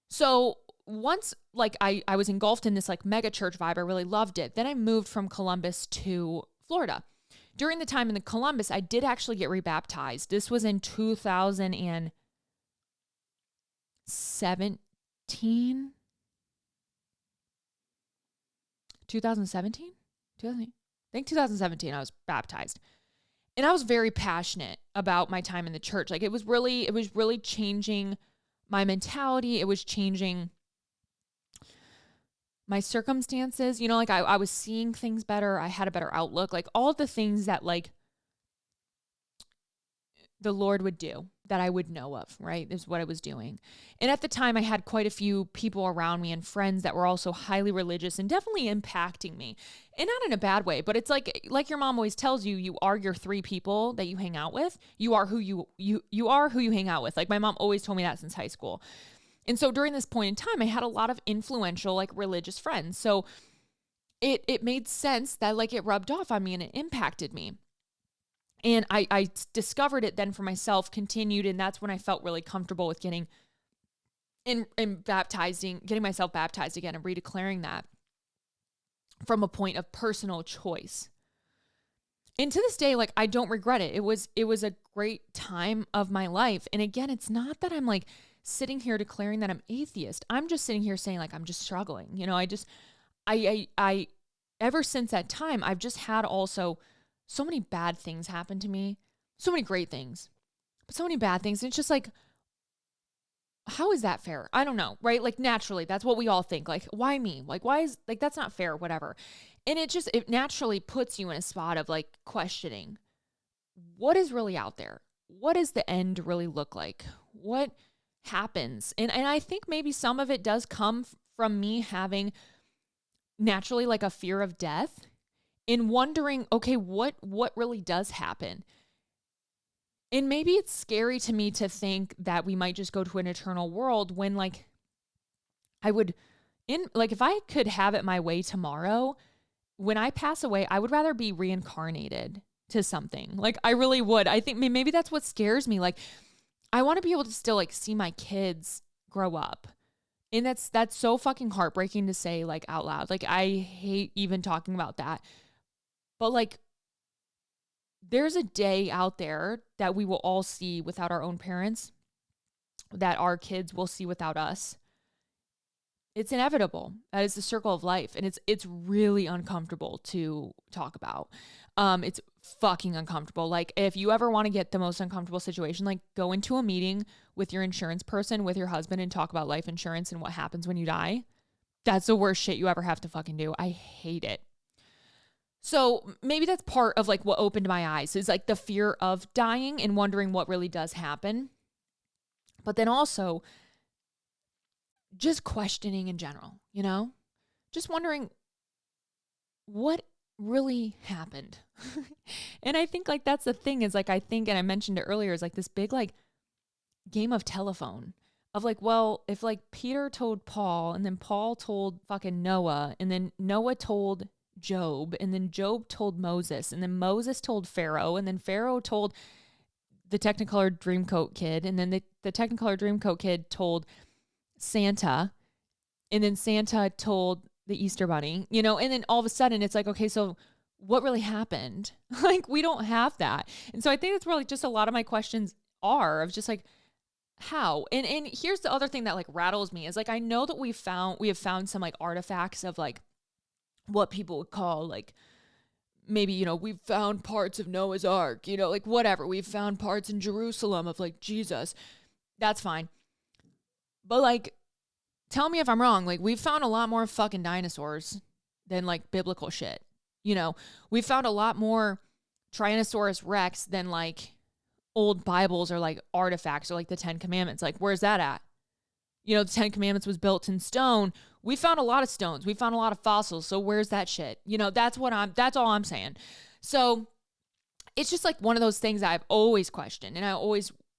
So once like I was engulfed in this like mega church vibe, I really loved it. Then I moved from Columbus to Florida. During the time in the Columbus, I did actually get rebaptized. This was in 2017. I think 2017, I was baptized. And I was very passionate about my time in the church. Like it was really changing my mentality. It was changing my circumstances. You know, like I was seeing things better. I had a better outlook. Like all the things that like the Lord would do that I would know of, right? Is what I was doing. And at the time I had quite a few people around me and friends that were also highly religious and definitely impacting me. And not in a bad way, but it's like your mom always tells you, you are your 3 people that you hang out with. You are who you are who you hang out with. Like my mom always told me that since high school. And so during this point in time, I had a lot of influential like religious friends. So it made sense that like it rubbed off on me and it impacted me. And I discovered it then for myself, continued, and that's when I felt really comfortable with getting myself baptized again and redeclaring that from a point of personal choice. And to this day, like, I don't regret it. It was a great time of my life. And again, it's not that I'm like sitting here declaring that I'm atheist. I'm just sitting here saying like, I'm just struggling. You know, I ever since that time, I've just had also so many bad things happen to me, so many great things, but so many bad things. And it's just like, how is that fair? I don't know, right? Like naturally, that's what we all think. Like, why me? Like, why is like, that's not fair, whatever. And it naturally puts you in a spot of like questioning what is really out there? What does the end really look like? What happens? And I think maybe some of it does come from me having naturally like a fear of death and wondering, okay, what really does happen? And maybe it's scary to me to think that we might just go to an eternal world when like if I could have it my way tomorrow, when I pass away, I would rather be reincarnated to something. Like I really would. I think maybe that's what scares me. Like I want to be able to still like see my kids grow up. And that's so fucking heartbreaking to say like out loud. Like I hate even talking about that. But like there's a day out there that we will all see without our own parents, that our kids will see without us. It's inevitable. That is the circle of life. And it's really uncomfortable to talk about. It's fucking uncomfortable. Like if you ever want to get the most uncomfortable situation, like go into a meeting with your insurance person, with your husband, and talk about life insurance and what happens when you die. That's the worst shit you ever have to fucking do. I hate it. So maybe that's part of like what opened my eyes is like the fear of dying and wondering what really does happen. But then also just questioning in general, you know, just wondering what really happened. And I think like that's the thing is like, I think, and I mentioned it earlier, is like this big like game of telephone of like, well, if like Peter told Paul and then Paul told fucking Noah and then Noah told Job and then Job told Moses and then Moses told Pharaoh and then Pharaoh told the Technicolor Dreamcoat kid and then the Technicolor Dreamcoat kid told Santa and then Santa told the Easter Bunny, you know, and then all of a sudden it's like, okay, so what really happened? Like we don't have that. And so I think that's really just a lot of my questions are of just like how. And here's the other thing that like rattles me is like I know that we have found some like artifacts of like what people would call like maybe, you know, we've found parts of Noah's Ark, you know, like whatever. We've found parts in Jerusalem of like Jesus. That's fine. But like, tell me if I'm wrong. Like we've found a lot more fucking dinosaurs than like biblical shit. You know, we found a lot more Tyrannosaurus Rex than like old Bibles or like artifacts or like the 10 Commandments. Like, where's that at? You know, the 10 Commandments was built in stone. We found a lot of stones. We found a lot of fossils. So where's that shit? You know, that's all I'm saying. So it's just like one of those things that I've always questioned and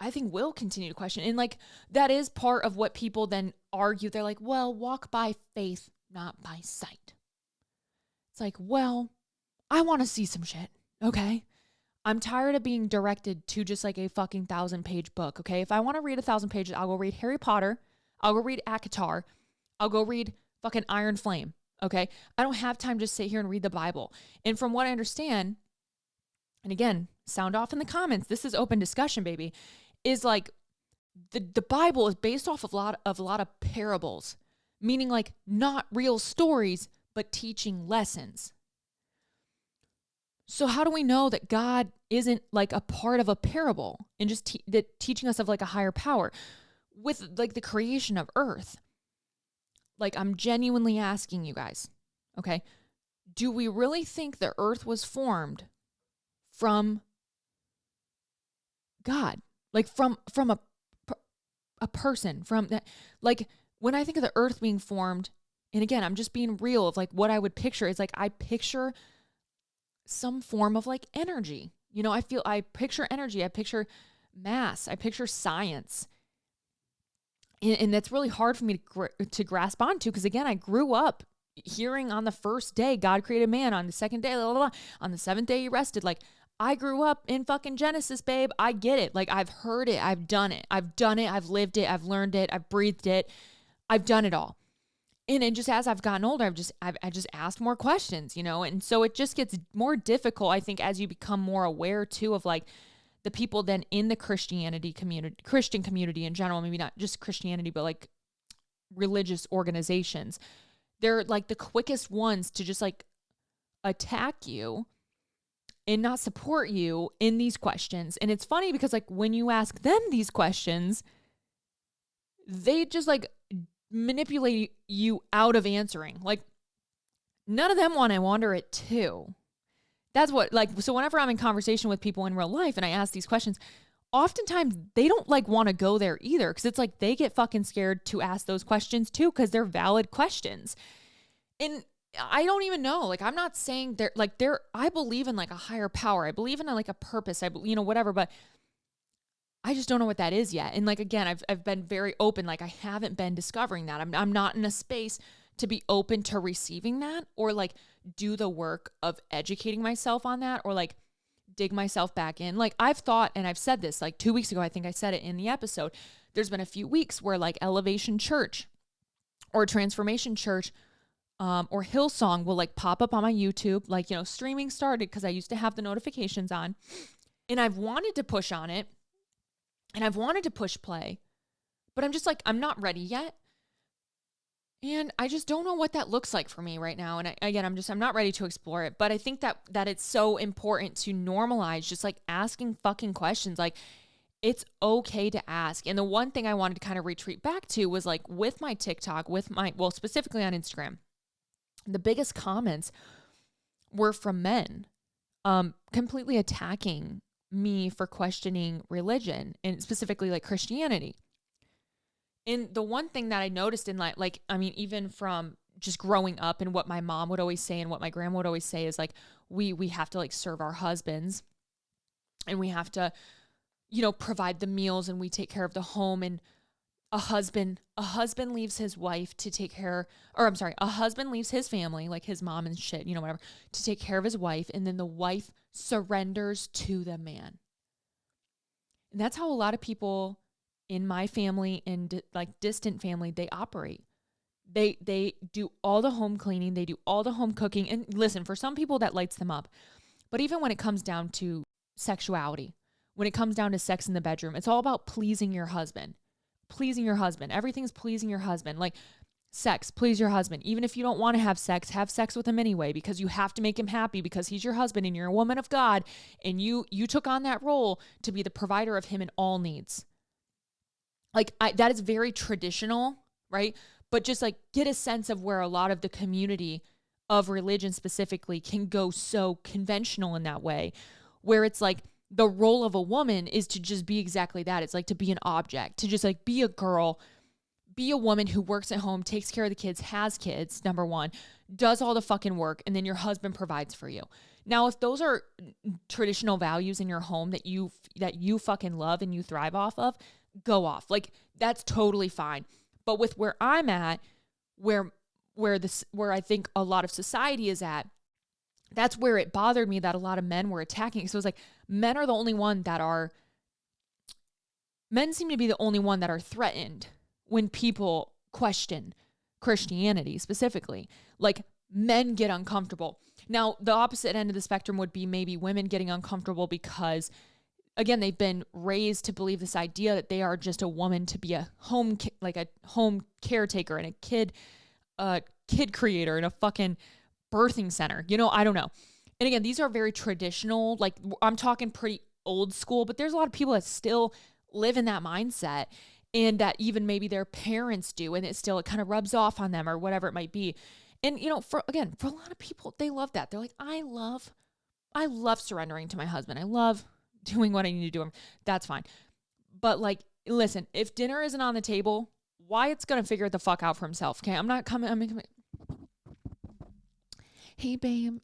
I think will continue to question. And like, that is part of what people then argue. They're like, well, walk by faith, not by sight. It's like, well, I want to see some shit. Okay. I'm tired of being directed to just like a fucking 1,000-page book. Okay. If I want to read 1,000 pages, I'll go read Harry Potter. I'll go read ACOTAR. I'll go read fucking Iron Flame. Okay. I don't have time to just sit here and read the Bible. And from what I understand, and again, sound off in the comments, this is open discussion, baby, is like the Bible is based off of a lot of parables, meaning like not real stories, but teaching lessons. So how do we know that God isn't like a part of a parable and just teaching us of like a higher power with like the creation of earth? Like I'm genuinely asking you guys, okay, do we really think the earth was formed from God? Like from a person, from that, like when I think of the earth being formed, and again, I'm just being real of like what I would picture is like, I picture some form of like energy, you know, I picture energy, I picture mass, I picture science. And that's really hard for me to grasp onto. Cause again, I grew up hearing on the first day, God created man, on the second day, blah, blah, blah. On the seventh day he rested. Like I grew up in fucking Genesis, babe. I get it. Like, I've heard it. I've done it. I've done it. I've lived it. I've learned it. I've breathed it. I've done it all. And then just as I've gotten older, I just asked more questions, you know? And so it just gets more difficult, I think, as you become more aware too of like the people then in the Christian community in general, maybe not just Christianity, but like religious organizations. They're like the quickest ones to just like attack you and not support you in these questions. And it's funny because like when you ask them these questions, they just like manipulate you out of answering. Like none of them want to wonder it too. That's what like, so whenever I'm in conversation with people in real life and I ask these questions, oftentimes they don't like want to go there either. Cause it's like they get fucking scared to ask those questions too. Cause they're valid questions. And I don't even know. Like, I'm not saying I believe in like a higher power. I believe in like a purpose. Whatever, but I just don't know what that is yet. And like, again, I've been very open. Like I haven't been discovering that. I'm not in a space to be open to receiving that or like do the work of educating myself on that or like dig myself back in. Like I've thought, and I've said this like 2 weeks ago, I think I said it in the episode, there's been a few weeks where like Elevation Church or Transformation Church or Hillsong will like pop up on my YouTube, like, you know, streaming started because I used to have the notifications on and I've wanted to push on it and I've wanted to push play, but I'm just like, I'm not ready yet. And I just don't know what that looks like for me right now. And I'm not ready to explore it, but I think that it's so important to normalize just like asking fucking questions. Like it's okay to ask. And the one thing I wanted to kind of retreat back to was like with my TikTok, specifically on Instagram, the biggest comments were from men, completely attacking me for questioning religion and specifically like Christianity. And the one thing that I noticed in even from just growing up and what my mom would always say and what my grandma would always say is like, we have to like serve our husbands and we have to, you know, provide the meals and we take care of the home. And a husband leaves his wife to take care, a husband leaves his family, like his mom and shit, you know, whatever, to take care of his wife. And then the wife surrenders to the man. And that's how a lot of people in my family and like distant family, they operate. They do all the home cleaning. They do all the home cooking. And listen, for some people that lights them up. But even when it comes down to sexuality, when it comes down to sex in the bedroom, it's all about pleasing your husband. Pleasing your husband. Everything's pleasing your husband. Like sex, please your husband. Even if you don't want to have sex with him anyway, because you have to make him happy because he's your husband and you're a woman of God and you took on that role to be the provider of him in all needs. Like that is very traditional, right? But just like get a sense of where a lot of the community of religion specifically can go so conventional in that way, where it's like, the role of a woman is to just be exactly that. It's like to be an object, to just like be a girl, be a woman who works at home, takes care of the kids, has kids, number one, does all the fucking work, and then your husband provides for you. Now, if those are traditional values in your home that you fucking love and you thrive off of, go off. Like that's totally fine. But with where I'm at, where I think a lot of society is at, that's where it bothered me that a lot of men were attacking. So it was like, men seem to be the only one that are threatened when people question Christianity specifically. Like men get uncomfortable. Now, the opposite end of the spectrum would be maybe women getting uncomfortable because, again, they've been raised to believe this idea that they are just a woman to be a home caretaker and a kid creator and a fucking birthing center. You know, I don't know. And again, these are very traditional, like I'm talking pretty old school, but there's a lot of people that still live in that mindset and that even maybe their parents do. And it kind of rubs off on them or whatever it might be. And, you know, for a lot of people, they love that. They're like, I love surrendering to my husband. I love doing what I need to do. That's fine. But like, listen, if dinner isn't on the table, Wyatt's going to figure it the fuck out for himself. Okay. I'm coming. Hey, babe,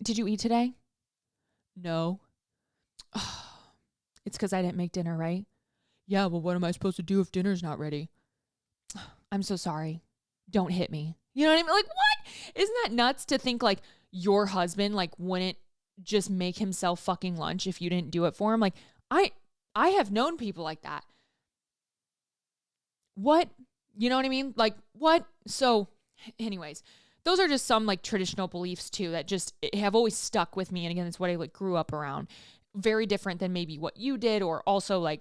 did you eat today? No. It's because I didn't make dinner, right? Yeah, well, what am I supposed to do if dinner's not ready? I'm so sorry. Don't hit me. You know what I mean? Like, what? Isn't that nuts to think like your husband like wouldn't just make himself fucking lunch if you didn't do it for him. Like I have known people like that. What? You know what I mean? Like what? So anyways, those are just some like traditional beliefs too that just have always stuck with me. And again, it's what I like grew up around. Very different than maybe what you did, or also like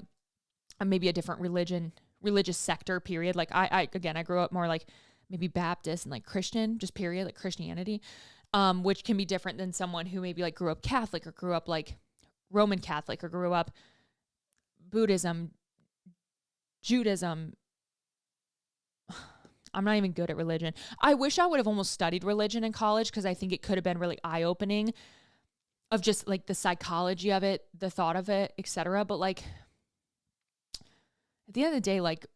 maybe a different religious sector, period. Like I grew up more like maybe Baptist and like Christian, just period, like Christianity, which can be different than someone who maybe like grew up Catholic or grew up like Roman Catholic or grew up Buddhism, Judaism. I'm not even good at religion. I wish I would have almost studied religion in college because I think it could have been really eye-opening of just like the psychology of it, the thought of it, etc. But like at the end of the day, like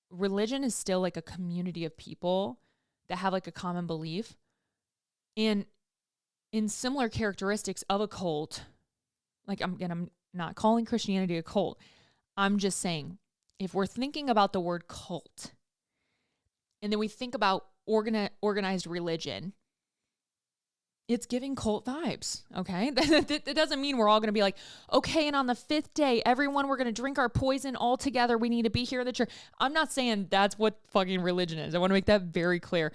religion is still like a community of people that have like a common belief. And in similar characteristics of a cult, like I'm not calling Christianity a cult. I'm just saying, if we're thinking about the word cult, and then we think about organized religion, it's giving cult vibes, okay? That doesn't mean we're all going to be like, okay, and on the 5th day, everyone, we're going to drink our poison all together. We need to be here in the church. I'm not saying that's what fucking religion is. I want to make that very clear.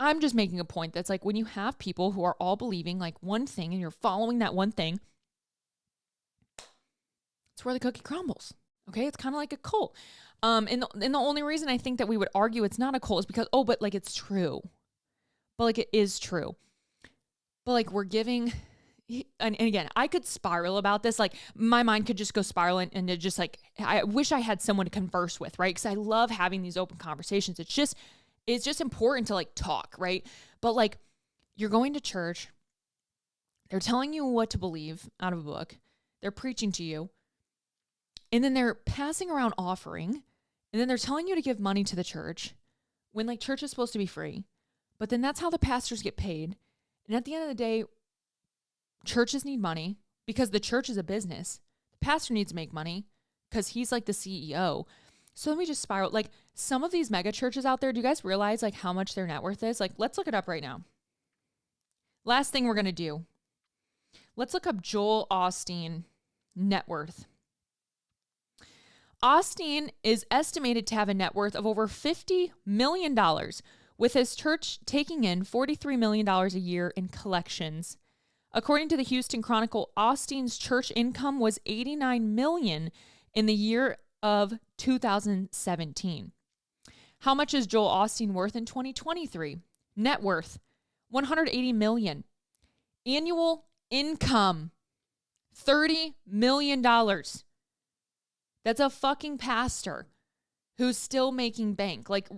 I'm just making a point that's like when you have people who are all believing like one thing and you're following that one thing, it's where the cookie crumbles, okay? It's kind of like a cult. And the only reason I think that we would argue it's not a cult is because, but like it's true. But like it is true. But like we're giving, and again, I could spiral about this. Like my mind could just go spiraling and it just like, I wish I had someone to converse with, right? Because I love having these open conversations. It's just important to like talk, right? But like you're going to church, they're telling you what to believe out of a book. They're preaching to you. And then they're passing around offering. And then they're telling you to give money to the church when like church is supposed to be free. But then that's how the pastors get paid. And at the end of the day, churches need money because the church is a business. The pastor needs to make money because he's like the CEO. So let me just spiral. Like some of these mega churches out there, do you guys realize like how much their net worth is? Like let's look it up right now. Last thing we're going to do. Let's look up Joel Osteen net worth. Osteen is estimated to have a net worth of over $50 million, with his church taking in $43 million a year in collections. According to the Houston Chronicle, Osteen's church income was $89 million in the year of 2017. How much is Joel Osteen worth in 2023? Net worth, $180 million. Annual income, $30 million. That's a fucking pastor who's still making bank. Like,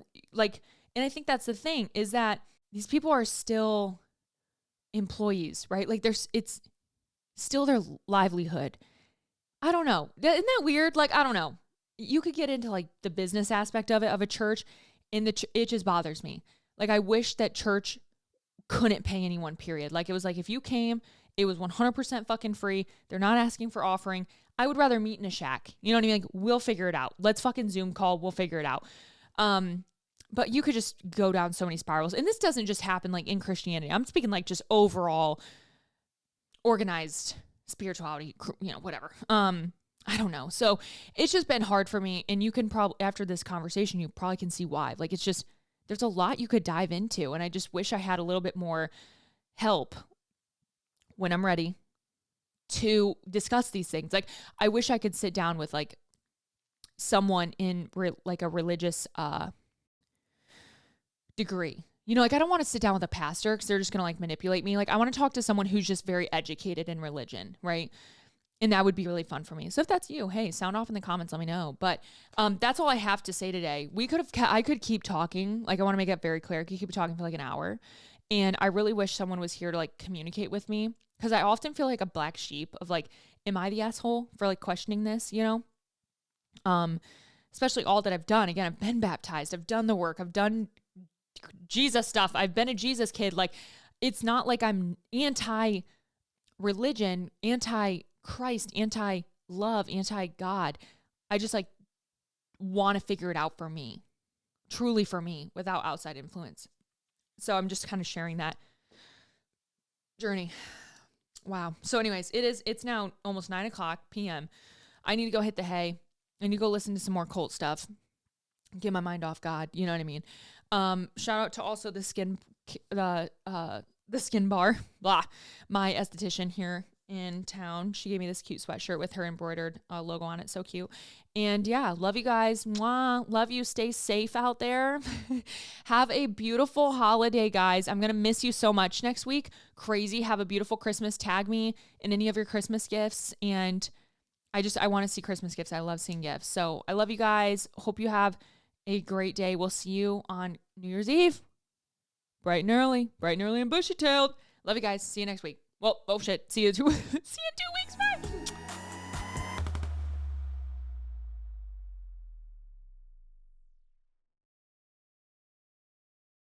and I think that's the thing is that these people are still employees, right? Like it's still their livelihood. I don't know. Isn't that weird? Like, I don't know. You could get into like the business aspect of it, of a church, and it just bothers me. Like, I wish that church couldn't pay anyone, period. Like, it was like, if you came, it was 100% fucking free. They're not asking for offering. I would rather meet in a shack. You know what I mean? Like, we'll figure it out. Let's fucking Zoom call. We'll figure it out. But you could just go down so many spirals. And this doesn't just happen like in Christianity. I'm speaking like just overall organized spirituality, you know, whatever. I don't know. So it's just been hard for me. And you can probably, after this conversation, you probably can see why. Like, it's just, there's a lot you could dive into. And I just wish I had a little bit more help when I'm ready to discuss these things. Like, I wish I could sit down with like someone in like a religious degree. You know, like, I don't want to sit down with a pastor because they're just going to like manipulate me. Like, I want to talk to someone who's just very educated in religion, right? And that would be really fun for me. So if that's you, hey, sound off in the comments, let me know. But that's all I have to say today. I could keep talking. Like, I want to make it very clear. I could keep talking for like an hour. And I really wish someone was here to like communicate with me, because I often feel like a black sheep of like, am I the asshole for like questioning this, you know? Especially all that I've done. Again, I've been baptized. I've done the work. I've done Jesus stuff. I've been a Jesus kid. Like, it's not like I'm anti-religion, anti-Christ, anti-love, anti-God. I just like want to figure it out for me, truly for me, without outside influence. So I'm just kind of sharing that journey Wow. So anyways, it's now almost 9:00 p.m. I need to go hit the hay. I need to go listen to some more cult stuff. Get my mind off God. You know what I mean? Shout out to also the skin bar, blah, my esthetician here in town. She gave me this cute sweatshirt with her embroidered logo on it. So cute. And yeah, love you guys. Mwah. Love you. Stay safe out there. Have a beautiful holiday, guys. I'm going to miss you so much next week. Crazy. Have a beautiful Christmas. Tag me in any of your Christmas gifts. And I want to see Christmas gifts. I love seeing gifts. So I love you guys. Hope you have a great day. We'll see you on New Year's Eve. Bright and early and bushy-tailed. Love you guys. See you next week. Well, oh shit. See you in 2 weeks. Bye.